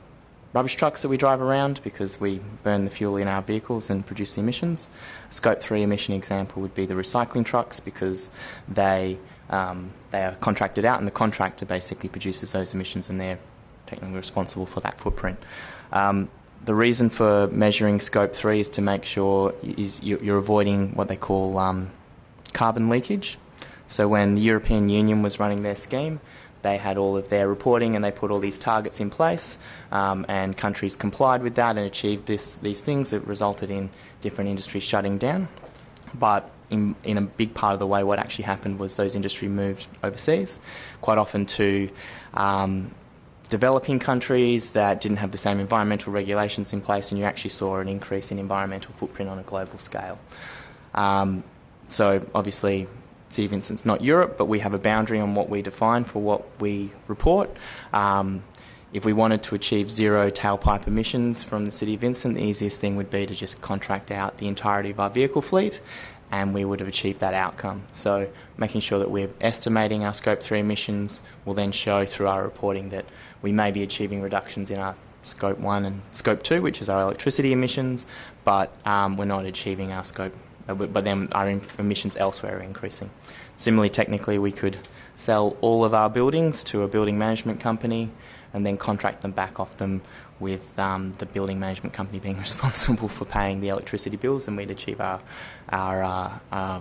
rubbish trucks that we drive around because we burn the fuel in our vehicles and produce the emissions. Scope 3 emission example would be the recycling trucks because they are contracted out and the contractor basically produces those emissions and they're technically responsible for that footprint. The reason for measuring Scope 3 is to make sure you're avoiding what they call carbon leakage. So when the European Union was running their scheme, they had all of their reporting and they put all these targets in place, and countries complied with that and achieved these things. It resulted in different industries shutting down. But in a big part of the way, what actually happened was those industries moved overseas, quite often to developing countries that didn't have the same environmental regulations in place, and you actually saw an increase in environmental footprint on a global scale. So obviously, City of Vincent's not Europe, but we have a boundary on what we define for what we report. If we wanted to achieve zero tailpipe emissions from the City of Vincent, the easiest thing would be to just contract out the entirety of our vehicle fleet, and we would have achieved that outcome. So making sure that we're estimating our Scope 3 emissions will then show through our reporting that we may be achieving reductions in our Scope 1 and Scope 2, which is our electricity emissions, but we're not achieving our Scope, but then our emissions elsewhere are increasing. Similarly, technically, we could sell all of our buildings to a building management company and then contract them back off them with the building management company being responsible for paying the electricity bills, and we'd achieve our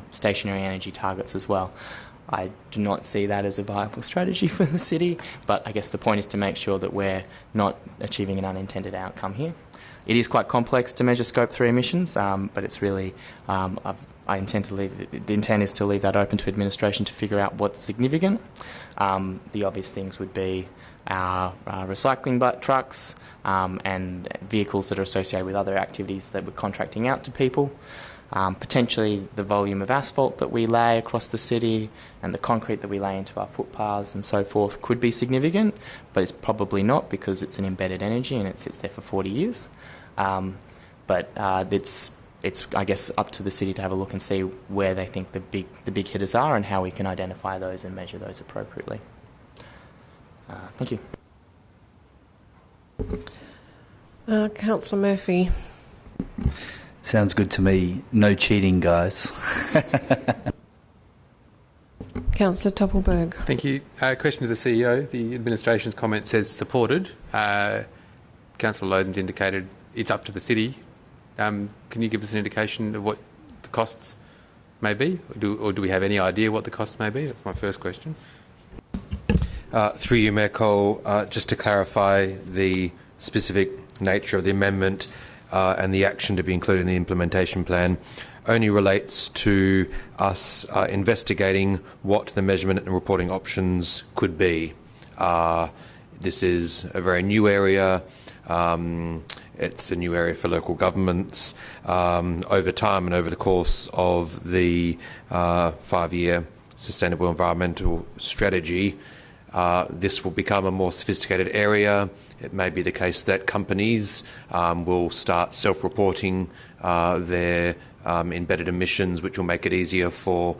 stationary energy targets as well. I do not see that as a viable strategy for the city, but I guess the point is to make sure that we're not achieving an unintended outcome here. It is quite complex to measure Scope 3 emissions, but it's really, the intent is to leave that open to administration to figure out what's significant. The obvious things would be our recycling trucks and vehicles that are associated with other activities that we're contracting out to people. Potentially the volume of asphalt that we lay across the city and the concrete that we lay into our footpaths and so forth could be significant, but it's probably not because it's an embedded energy and it sits there for 40 years. But it's I guess up to the city to have a look and see where they think the big hitters are and how we can identify those and measure those appropriately. Thank you. Councillor Murphy. Sounds good to me. No cheating, guys. Councillor Toppelberg. Thank you. Question to the CEO. The administration's comment says supported. Councillor Odin's indicated it's up to the city. Can you give us an indication of what the costs may be? Or do we have any idea what the costs may be? That's my first question. Through you, Mccole, just to clarify the specific nature of the amendment and the action to be included in the implementation plan only relates to us investigating what the measurement and reporting options could be. This is a very new area. It's a new area for local governments. Over time and over the course of the 5-year Sustainable Environmental Strategy, this will become a more sophisticated area. It may be the case that companies will start self-reporting their embedded emissions, which will make it easier for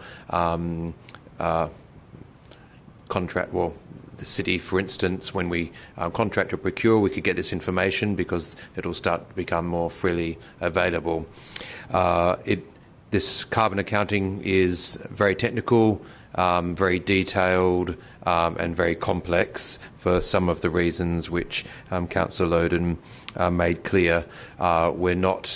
the city, for instance, when we contract or procure, we could get this information because it will start to become more freely available. This carbon accounting is very technical, very detailed and very complex for some of the reasons which Councillor Odin made clear. We're not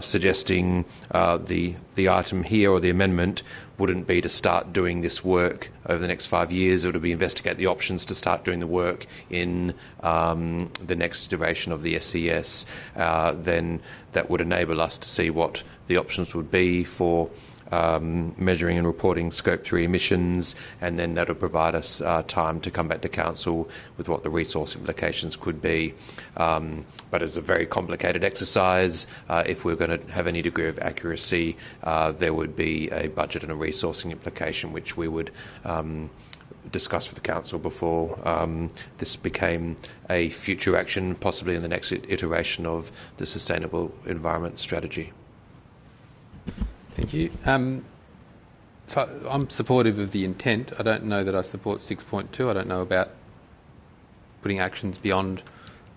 suggesting the item here or the amendment wouldn't be to start doing this work over the next 5 years. It would be investigate the options to start doing the work in the next iteration of the SES. Then that would enable us to see what the options would be for measuring and reporting Scope 3 emissions, and then that will provide us time to come back to Council with what the resource implications could be. But it's a very complicated exercise. If we're going to have any degree of accuracy, there would be a budget and a resourcing implication which we would discuss with the Council before this became a future action, possibly in the next iteration of the Sustainable Environment Strategy. Thank you. So I'm supportive of the intent. I don't know that I support 6.2. I don't know about putting actions beyond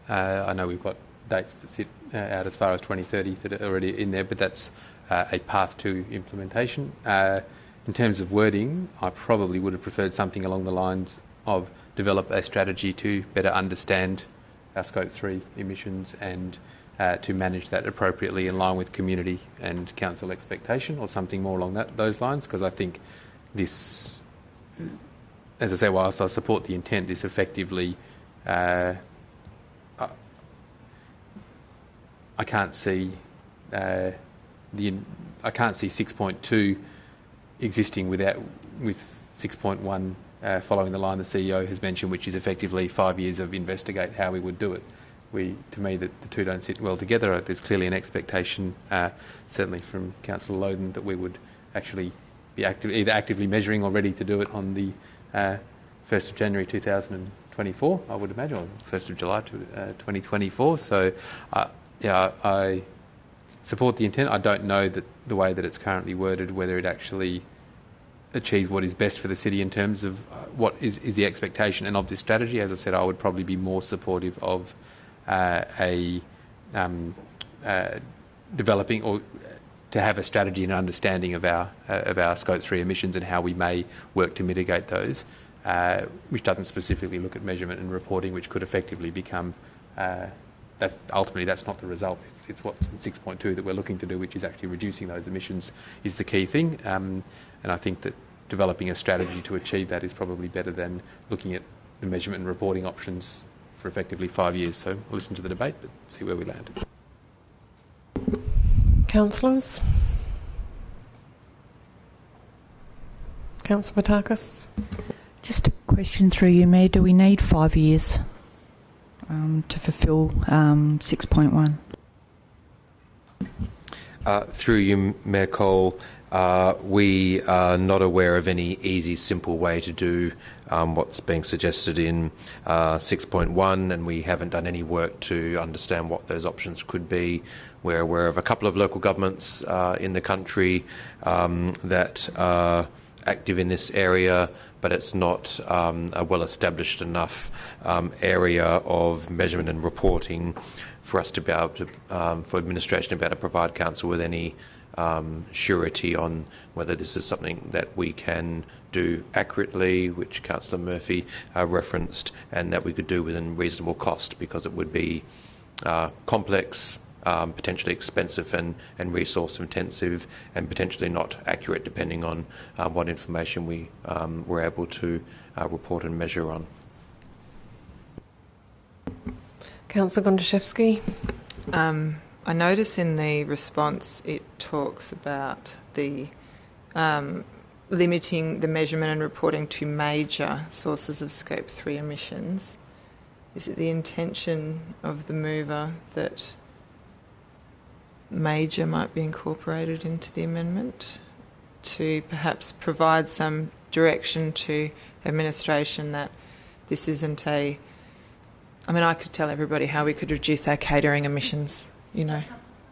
I know we've got dates that sit out as far as 2030 that are already in there, but that's a path to implementation. In terms of wording, I probably would have preferred something along the lines of develop a strategy to better understand our Scope 3 emissions and to manage that appropriately in line with community and council expectation, or something more along those lines, because I think this, as I say, whilst I support the intent, this effectively I can't see I can't see 6.2 existing with 6.1 following the line the CEO has mentioned, which is effectively 5 years of investigate how we would do it. To me, that the two don't sit well together. There's clearly an expectation, certainly from Councillor Odin, that we would actually be either actively measuring or ready to do it on the 1st of January 2024, I would imagine, or 1st of July 2024. So, I support the intent. I don't know that the way that it's currently worded, whether it actually achieves what is best for the city in terms of what is the expectation and of this strategy. As I said, I would probably be more supportive of developing or to have a strategy and understanding of our Scope 3 emissions and how we may work to mitigate those, which doesn't specifically look at measurement and reporting, which could effectively become ultimately that's not the result. It's what 6.2 that we're looking to do, which is actually reducing those emissions, is the key thing. And I think that developing a strategy to achieve that is probably better than looking at the measurement and reporting options for effectively 5 years. So we'll listen to the debate, but see where we land. Councillors? Councillor Sportacus? Just a question through you, Mayor. Do we need 5 years to fulfil 6.1? Through you, Mayor Cole, we are not aware of any easy, simple way to do what's being suggested in 6.1, and we haven't done any work to understand what those options could be. We're aware of a couple of local governments in the country that are active in this area, but it's not a well-established enough area of measurement and reporting for us to be able to, for administration to be able to provide council with any surety on whether this is something that we can do accurately, which Councillor Murphy referenced, and that we could do within reasonable cost, because it would be complex, potentially expensive and resource intensive, and potentially not accurate depending on what information we were able to report and measure on. Councillor Gondaszewski? I notice in the response it talks about the limiting the measurement and reporting to major sources of Scope 3 emissions. Is it the intention of the mover that major might be incorporated into the amendment to perhaps provide some direction to administration that this isn't a... I mean, I could tell everybody how we could reduce our catering emissions, you know,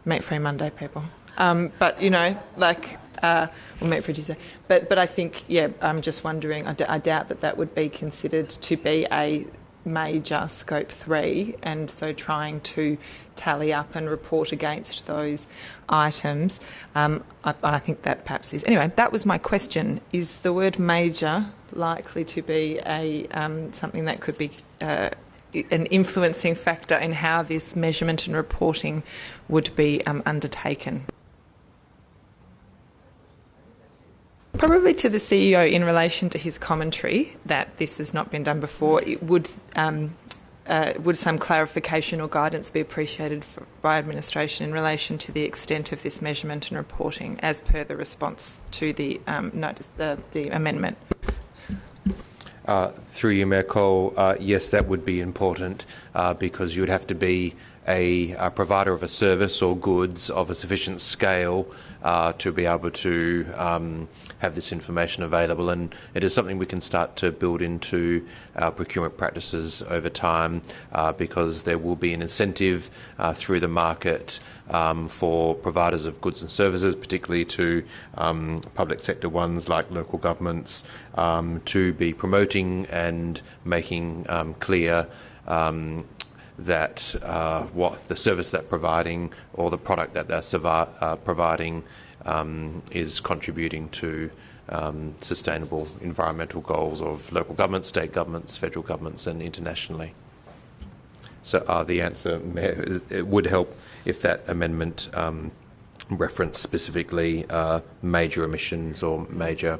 Make Free Monday, people. But, you know, like, we'll Make Free Tuesday. But I think, yeah, I'm just wondering, I doubt that that would be considered to be a major Scope 3, and so trying to tally up and report against those items, I think that perhaps is... Anyway, that was my question. Is the word major likely to be a something that could be... an influencing factor in how this measurement and reporting would be undertaken? Probably to the CEO in relation to his commentary that this has not been done before, it would some clarification or guidance be appreciated by administration in relation to the extent of this measurement and reporting as per the response to the notice, the amendment? Through you, Mayor Cole, yes, that would be important because you would have to be a provider of a service or goods of a sufficient scale to be able to have this information available, and it is something we can start to build into our procurement practices over time because there will be an incentive through the market for providers of goods and services, particularly to public sector ones like local governments, to be promoting and making clear that what the service they're providing or the product that they're providing is contributing to sustainable environmental goals of local governments, state governments, federal governments and internationally. So the answer, Mayor, it would help if that amendment referenced specifically major emissions or major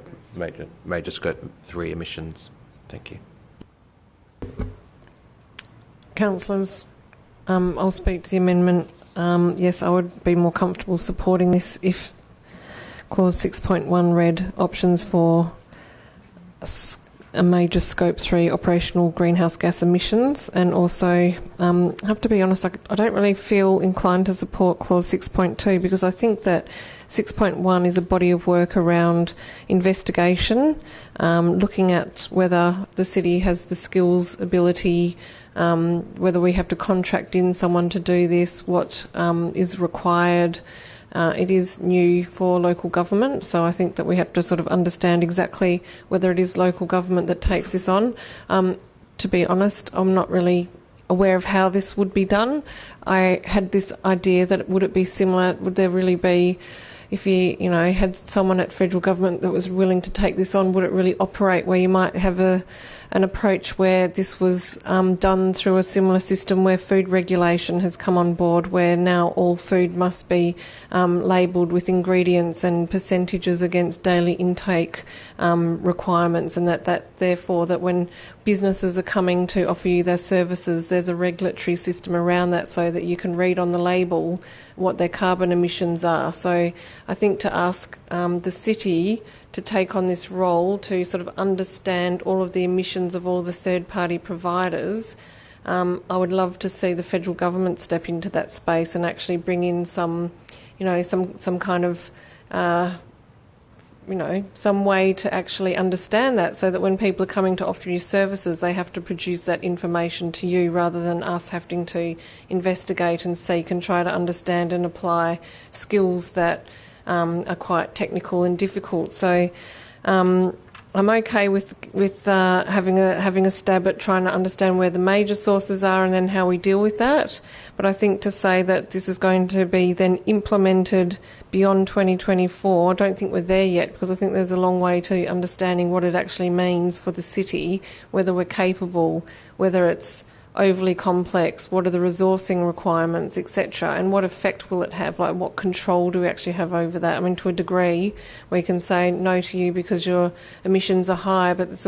Scope 3 emissions. Thank you. Councillors, I'll speak to the amendment. Yes, I would be more comfortable supporting this if Clause 6.1 read options for a major Scope 3 operational greenhouse gas emissions, and also, I have to be honest, I don't really feel inclined to support Clause 6.2 because I think that 6.1 is a body of work around investigation, looking at whether the city has the skills, ability, whether we have to contract in someone to do this, what is required. It is new for local government, so I think that we have to sort of understand exactly whether it is local government that takes this on. To be honest, I'm not really aware of how this would be done. I had this idea that would it be similar, would there really be, if you had someone at federal government that was willing to take this on, would it really operate where you might have an approach where this was done through a similar system where food regulation has come on board, where now all food must be labelled with ingredients and percentages against daily intake requirements, and that therefore that when businesses are coming to offer you their services, there's a regulatory system around that so that you can read on the label what their carbon emissions are. So I think to ask the city to take on this role to sort of understand all of the emissions of all the third-party providers, I would love to see the federal government step into that space and actually bring in some kind of, some way to actually understand that, so that when people are coming to offer you services, they have to produce that information to you rather than us having to investigate and seek and try to understand and apply skills that are quite technical and difficult. So I'm okay with having a stab at trying to understand where the major sources are and then how we deal with that. But I think to say that this is going to be then implemented beyond 2024, I don't think we're there yet, because I think there's a long way to understanding what it actually means for the city, whether we're capable, whether it's overly complex, what are the resourcing requirements, etc., and what effect will it have, like what control do we actually have over that? I mean, to a degree we can say no to you because your emissions are high, but it's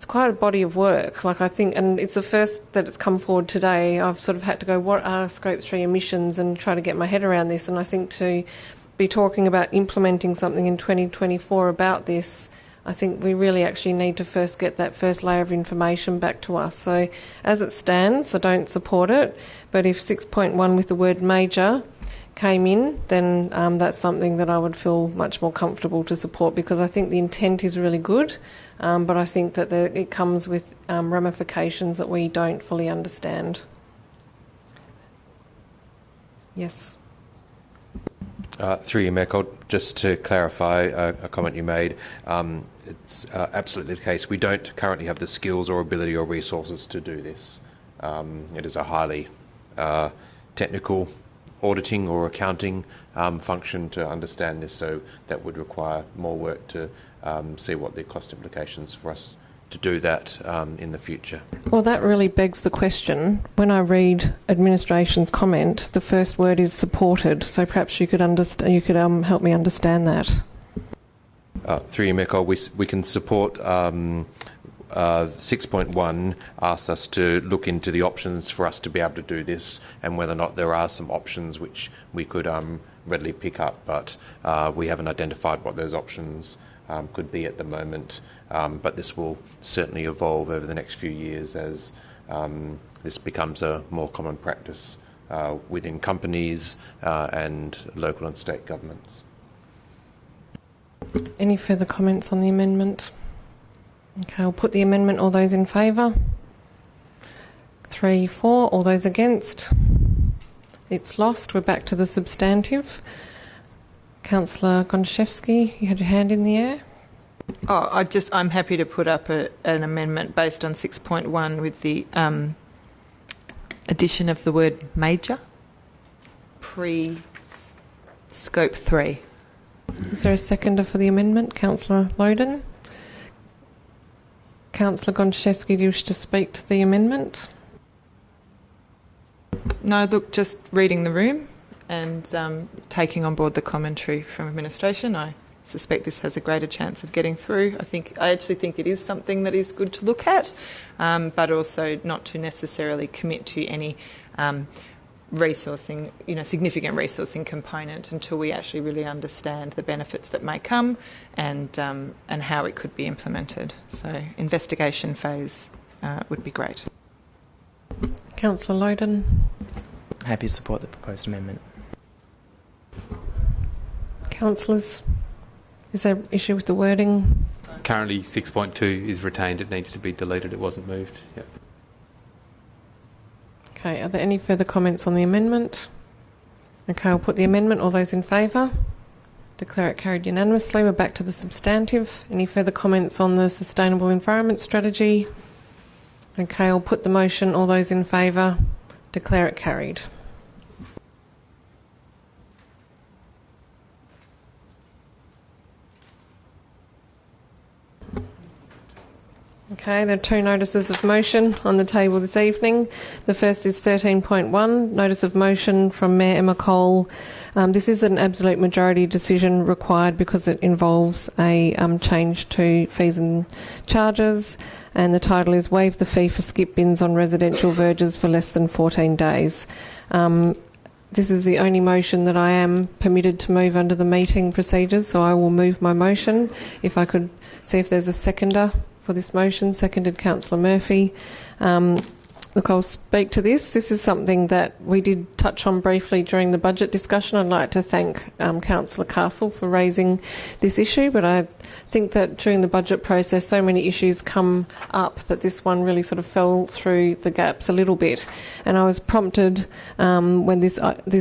quite a body of work, like I think, and it's the first that it's come forward today. I've sort of had to go, what are Scope 3 emissions, and try to get my head around this, and I think to be talking about implementing something in 2024 about this, I think we really actually need to first get that first layer of information back to us. So as it stands, I don't support it, but if 6.1 with the word major came in, then that's something that I would feel much more comfortable to support, because I think the intent is really good, but I think that it comes with ramifications that we don't fully understand. Yes. Through you, Mccole, just to clarify a comment you made, it's absolutely the case. We don't currently have the skills or ability or resources to do this. It is a highly technical auditing or accounting function to understand this, so that would require more work to see what the cost implications for us to do that in the future. Well, that really begs the question. When I read administration's comment, the first word is supported, so perhaps you could help me understand that. Through you, Mccole, we can support 6.1 asks us to look into the options for us to be able to do this, and whether or not there are some options which we could readily pick up, but we haven't identified what those options could be at the moment. But this will certainly evolve over the next few years as this becomes a more common practice within companies and local and state governments. Any further comments on the amendment? Okay, I'll put the amendment. All those in favour? 3, 4. All those against? It's lost. We're back to the substantive. Councillor Gonchevsky, you had your hand in the air. Oh, I'm happy to put up an amendment based on 6.1 with the addition of the word major pre-scope 3. Is there a seconder for the amendment? Councillor Odin. Councillor Gonchevsky, do you wish to speak to the amendment? No, look, just reading the room and taking on board the commentary from administration, I suspect this has a greater chance of getting through. I actually think it is something that is good to look at, but also not to necessarily commit to any resourcing, significant resourcing component until we actually really understand the benefits that may come and how it could be implemented. So investigation phase would be great. Councillor Odin. Happy to support the proposed amendment. Councillors, is there an issue with the wording? Currently 6.2 is retained. It needs to be deleted. It wasn't moved. Yep. Okay, are there any further comments on the amendment? Okay, I'll put the amendment. All those in favour? Declare it carried unanimously. We're back to the substantive. Any further comments on the sustainable environment strategy? Okay, I'll put the motion. All those in favour? Declare it carried. Okay, there are two notices of motion on the table this evening. The first is 13.1, notice of motion from Mayor Mccole. This is an absolute majority decision required because it involves a change to fees and charges, and the title is Waive the fee for skip bins on residential verges for less than 14 days. This is the only motion that I am permitted to move under the meeting procedures, so I will move my motion. If I could see if there's a seconder for this motion. Seconded Councillor Murphy. Look, I'll speak to this. This is something that we did touch on briefly during the budget discussion. I'd like to thank Councillor Castle for raising this issue, but I think that during the budget process so many issues come up that this one really sort of fell through the gaps a little bit. And I was prompted when this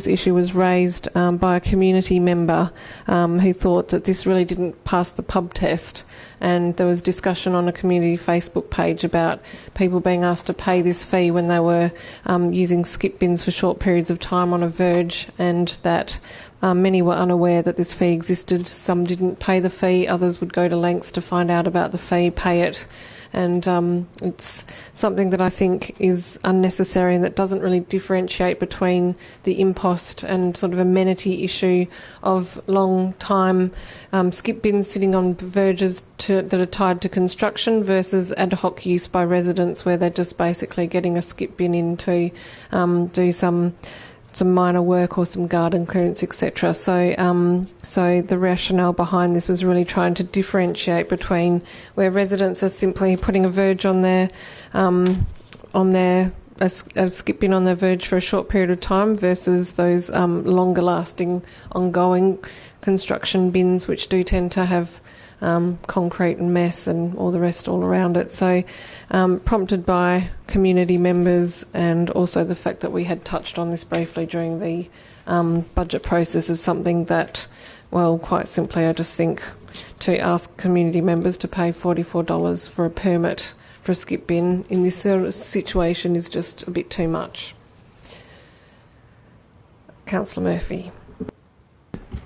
issue was raised by a community member who thought that this really didn't pass the pub test. And there was discussion on a community Facebook page about people being asked to pay this fee when they were using skip bins for short periods of time on a verge, and that many were unaware that this fee existed. Some didn't pay the fee, others would go to lengths to find out about the fee, pay it. And it's something that I think is unnecessary and that doesn't really differentiate between the impost and sort of amenity issue of long time skip bins sitting on verges that are tied to construction versus ad hoc use by residents where they're just basically getting a skip bin in to do some minor work or some garden clearance, etc. So the rationale behind this was really trying to differentiate between where residents are simply putting a verge on their a skip bin on their verge for a short period of time versus those longer lasting ongoing construction bins which do tend to have concrete and mess and all the rest all around it. So prompted by community members and also the fact that we had touched on this briefly during the budget process is something that, well, quite simply I just think to ask community members to pay $44 for a permit for a skip bin in this sort of situation is just a bit too much. Councillor Murphy.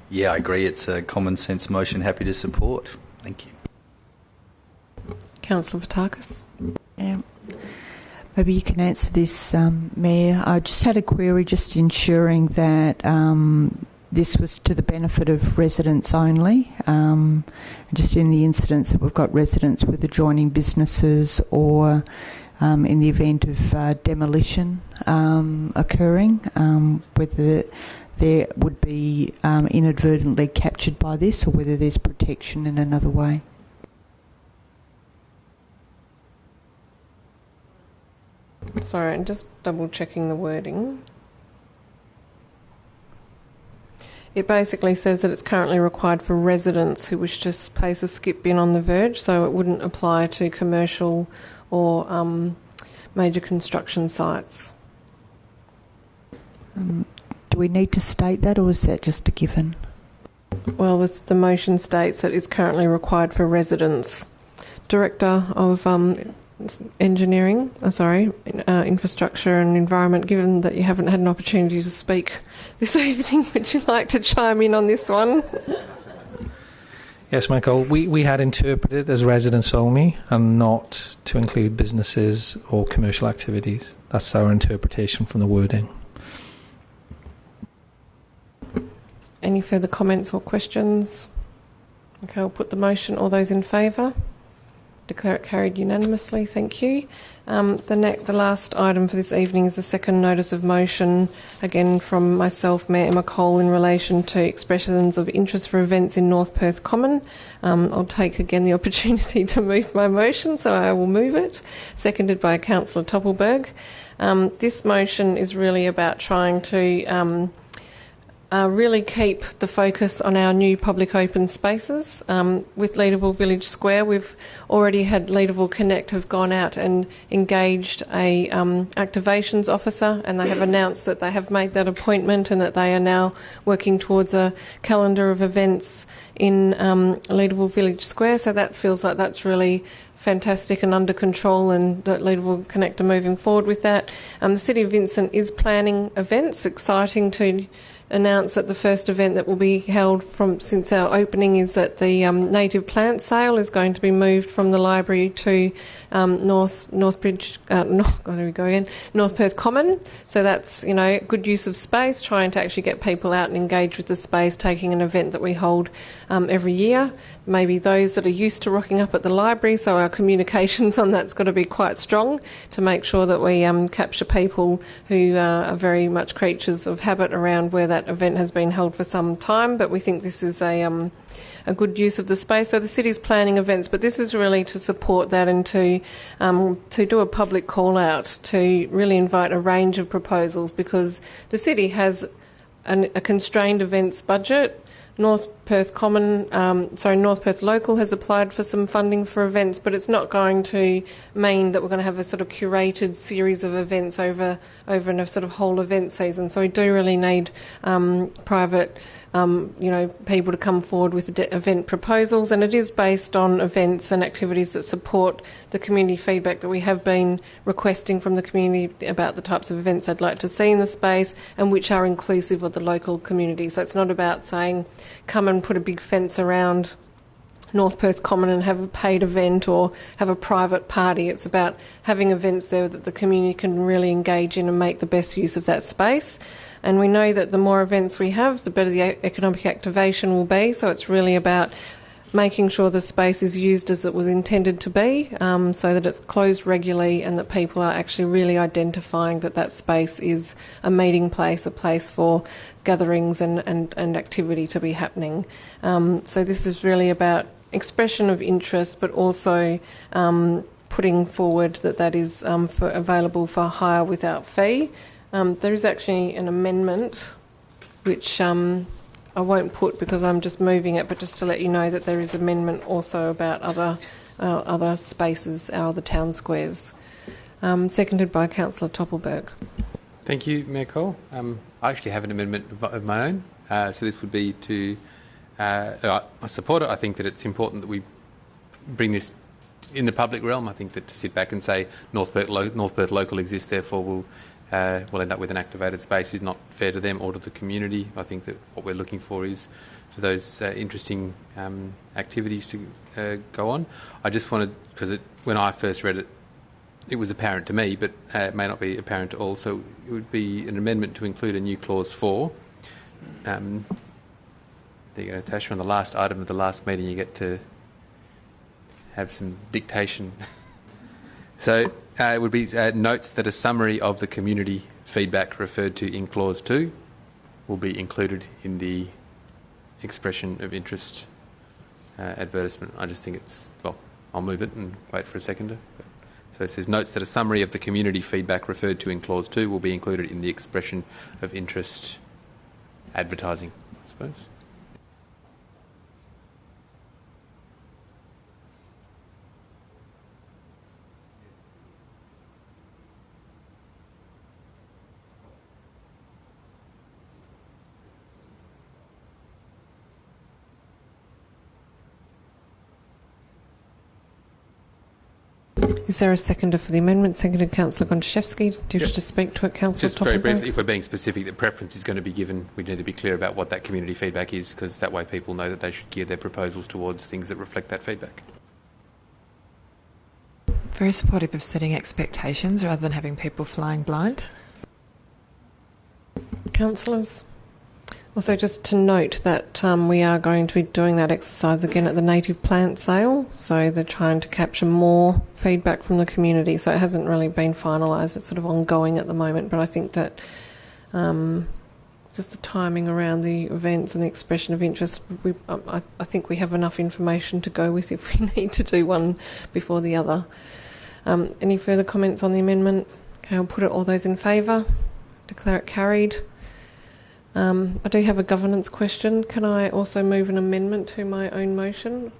Yeah, I agree. It's a common sense motion. Happy to support. Thank you. Councillor Sportacus. Yeah. Maybe you can answer this, Mayor. I just had a query just ensuring that this was to the benefit of residents only. Just in the instance that we've got residents with adjoining businesses or in the event of demolition occurring, whether there would be inadvertently captured by this or whether there's protection in another way. Sorry, I'm just double checking the wording. It basically says that it's currently required for residents who wish to place a skip bin on the verge, so it wouldn't apply to commercial or major construction sites. Do we need to state that, or is that just a given? Well, the motion states that it's currently required for residents. Director of infrastructure and environment, given that you haven't had an opportunity to speak this evening. Would you like to chime in on this one? Yes, Michael. We had interpreted as residents only and not to include businesses or commercial activities. That's our interpretation from the wording. Any further comments or questions? Okay, I'll put the motion. All those in favour? Declare it carried unanimously. Thank you. The last item for this evening is the second notice of motion, again from myself, Mayor Mccole, in relation to expressions of interest for events in North Perth Common. I'll take again the opportunity to move my motion, so I will move it. Seconded by Councillor Toppelberg. This motion is really about trying to really keep the focus on our new public open spaces. With Leederville Village Square, we've already had Leederville Connect have gone out and engaged a activations officer, and they have announced that they have made that appointment and that they are now working towards a calendar of events in Leederville Village Square. So that feels like that's really fantastic and under control, and that Leederville Connect are moving forward with that. The City of Vincent is planning events. Exciting to announce that the first event that will be held since our opening is that the native plant sale is going to be moved from the library to North Perth Common. So that's, good use of space, trying to actually get people out and engage with the space, taking an event that we hold every year. Maybe those that are used to rocking up at the library, so our communications on that's got to be quite strong to make sure that we capture people who are very much creatures of habit around where that event has been held for some time. But we think this is a good use of the space. So the city's planning events, but this is really to support that and to do a public call out to really invite a range of proposals, because the city has a constrained events budget. North Perth Local has applied for some funding for events, but it's not going to mean that we're going to have a sort of curated series of events over a sort of whole event season. So we do really need private people to come forward with event proposals, and it is based on events and activities that support the community feedback that we have been requesting from the community about the types of events they'd like to see in the space and which are inclusive of the local community. So it's not about saying, come and put a big fence around North Perth Common and have a paid event or have a private party. It's about having events there that the community can really engage in and make the best use of that space. And we know that the more events we have, the better the economic activation will be. So it's really about making sure the space is used as it was intended to be, so that it's closed regularly and that people are actually really identifying that that space is a meeting place, a place for gatherings and activity to be happening. So this is really about expression of interest, but also putting forward that is available for hire without fee. There is actually an amendment which I won't put because I'm just moving it, but just to let you know that there is amendment also about other spaces, our other town squares. Seconded by Councillor Toppelberg. Thank you, Mayor Cole. I actually have an amendment of my own. So this would be to... I support it. I think that it's important that we bring this in the public realm. I think that to sit back and say North Perth Local exists, therefore we'll end up with an activated space is not fair to them or to the community. I think that what we're looking for is for those interesting activities to go on. I just wanted, because when I first read it, it was apparent to me, but it may not be apparent to all, so it would be an amendment to include a new clause 4. There you go, Natasha, on the last item of the last meeting you get to have some dictation. So it would be notes that a summary of the community feedback referred to in clause 2 will be included in the expression of interest advertisement. I just think I'll move it and wait for a seconder. So it says notes that a summary of the community feedback referred to in clause 2 will be included in the expression of interest advertising, I suppose. Is there a seconder for the amendment? Seconded, Councillor Gontaszewski. Do you wish to speak to it, Councillor Just very Toppelberg? briefly, if we're being specific, that preference is going to be given, we need to be clear about what that community feedback is, because that way people know that they should gear their proposals towards things that reflect that feedback. Very supportive of setting expectations rather than having people flying blind. Councillors? Also, just to note that we are going to be doing that exercise again at the native plant sale. So they're trying to capture more feedback from the community. So it hasn't really been finalised. It's sort of ongoing at the moment. But I think that just the timing around the events and the expression of interest, I think we have enough information to go with if we need to do one before the other. Any further comments on the amendment? Okay, I'll put it. All those in favour? Declare it carried. I do have a governance question. Can I also move an amendment to my own motion?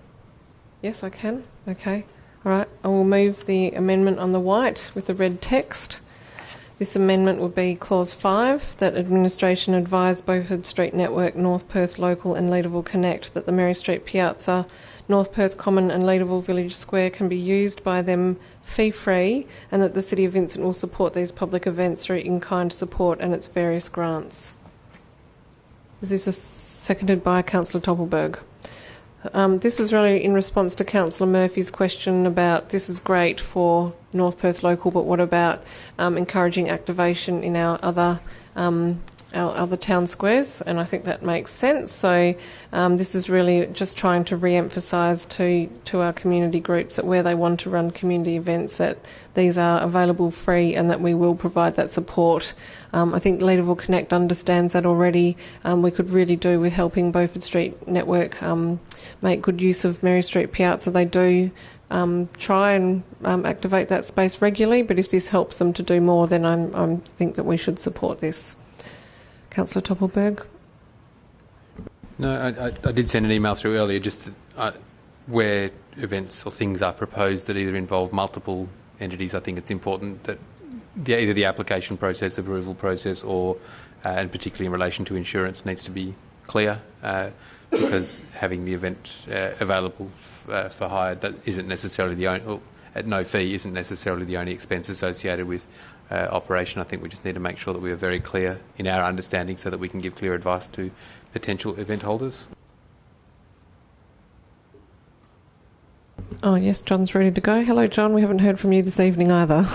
Yes, I can. Okay. All right. I will move the amendment on the white with the red text. This amendment would be Clause 5, that administration advise Beaufort Street Network, North Perth Local and Leederville Connect that the Mary Street Piazza, North Perth Common and Leederville Village Square can be used by them fee-free, and that the City of Vincent will support these public events through in-kind support and its various grants. Is this seconded by Councillor Toppelberg? This was really in response to Councillor Murphy's question about this is great for North Perth Local, but what about encouraging activation in our other town squares? And I think that makes sense. So this is really just trying to re-emphasise to our community groups that where they want to run community events, that these are available free and that we will provide that support. I think Leederville Connect understands that already. We could really do with helping Beaufort Street Network make good use of Mary Street Piazza. They do try and activate that space regularly, but if this helps them to do more, then I think that we should support this. Councillor Toppelberg? No, I did send an email through earlier just that, where events or things are proposed that either involve multiple entities. I think it's important that either the application process, approval process, or and particularly in relation to insurance, needs to be clear, because having the event available for hire that isn't necessarily the only, at no fee isn't necessarily the only expense associated with operation. I think we just need to make sure that we are very clear in our understanding so that we can give clear advice to potential event holders. Oh yes, John's ready to go. Hello John, we haven't heard from you this evening either.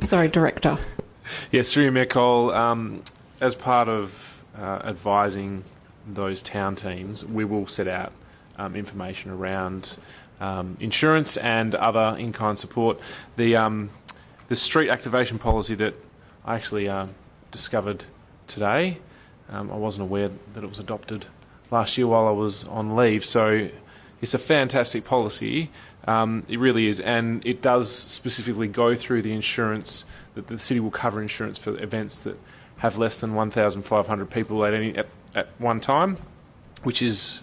Sorry, Director. Yes, through you, Mccole, as part of advising those town teams, we will set out information around insurance and other in-kind support. The street activation policy that I actually discovered today, I wasn't aware that it was adopted last year while I was on leave, so it's a fantastic policy. It really is, and it does specifically go through the insurance, that the city will cover insurance for events that have less than 1,500 people at one time, which is,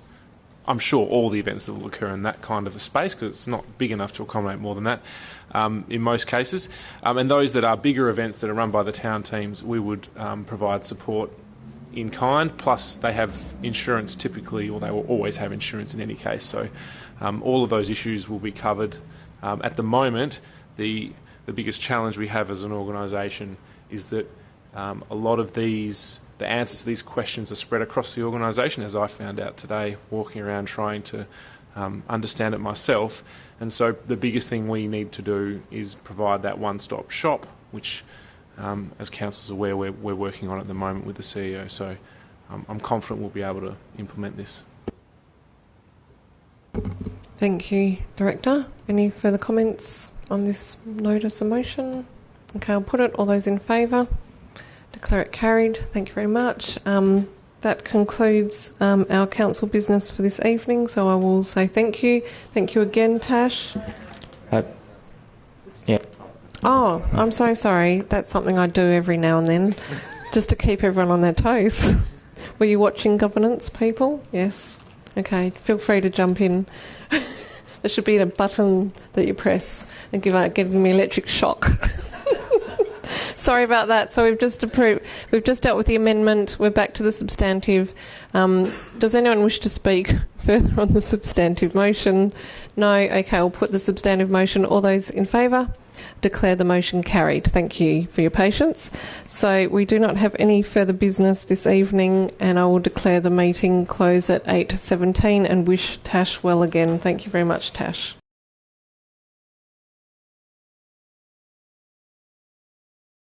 I'm sure, all the events that will occur in that kind of a space, because it's not big enough to accommodate more than that in most cases. And those that are bigger events that are run by the town teams, we would provide support in kind, plus they have insurance typically, or they will always have insurance in any case. So all of those issues will be covered. At the moment, the biggest challenge we have as an organisation is that a lot of the answers to these questions are spread across the organisation, as I found out today walking around trying to understand it myself. And so the biggest thing we need to do is provide that one-stop shop, which, as Council's aware, we're working on at the moment with the CEO. So I'm confident we'll be able to implement this. Thank you, Director. Any further comments on this notice of motion? Okay, I'll put it. All those in favour? Declare it carried. Thank you very much. That concludes our council business for this evening, so I will say thank you. Thank you again, Tash. Yeah. Oh, I'm so sorry. That's something I do every now and then, just to keep everyone on their toes. Were you watching governance, people? Yes. Okay, feel free to jump in. There should be a button that you press and give me electric shock. Sorry about that. So we've just dealt with the amendment. We're back to the substantive. Does anyone wish to speak further on the substantive motion? No? Okay, I'll put the substantive motion. All those in favour? Declare the motion carried. Thank you for your patience. So we do not have any further business this evening, and I will declare the meeting close at 8:17 and wish Tash well again. Thank you very much, Tash.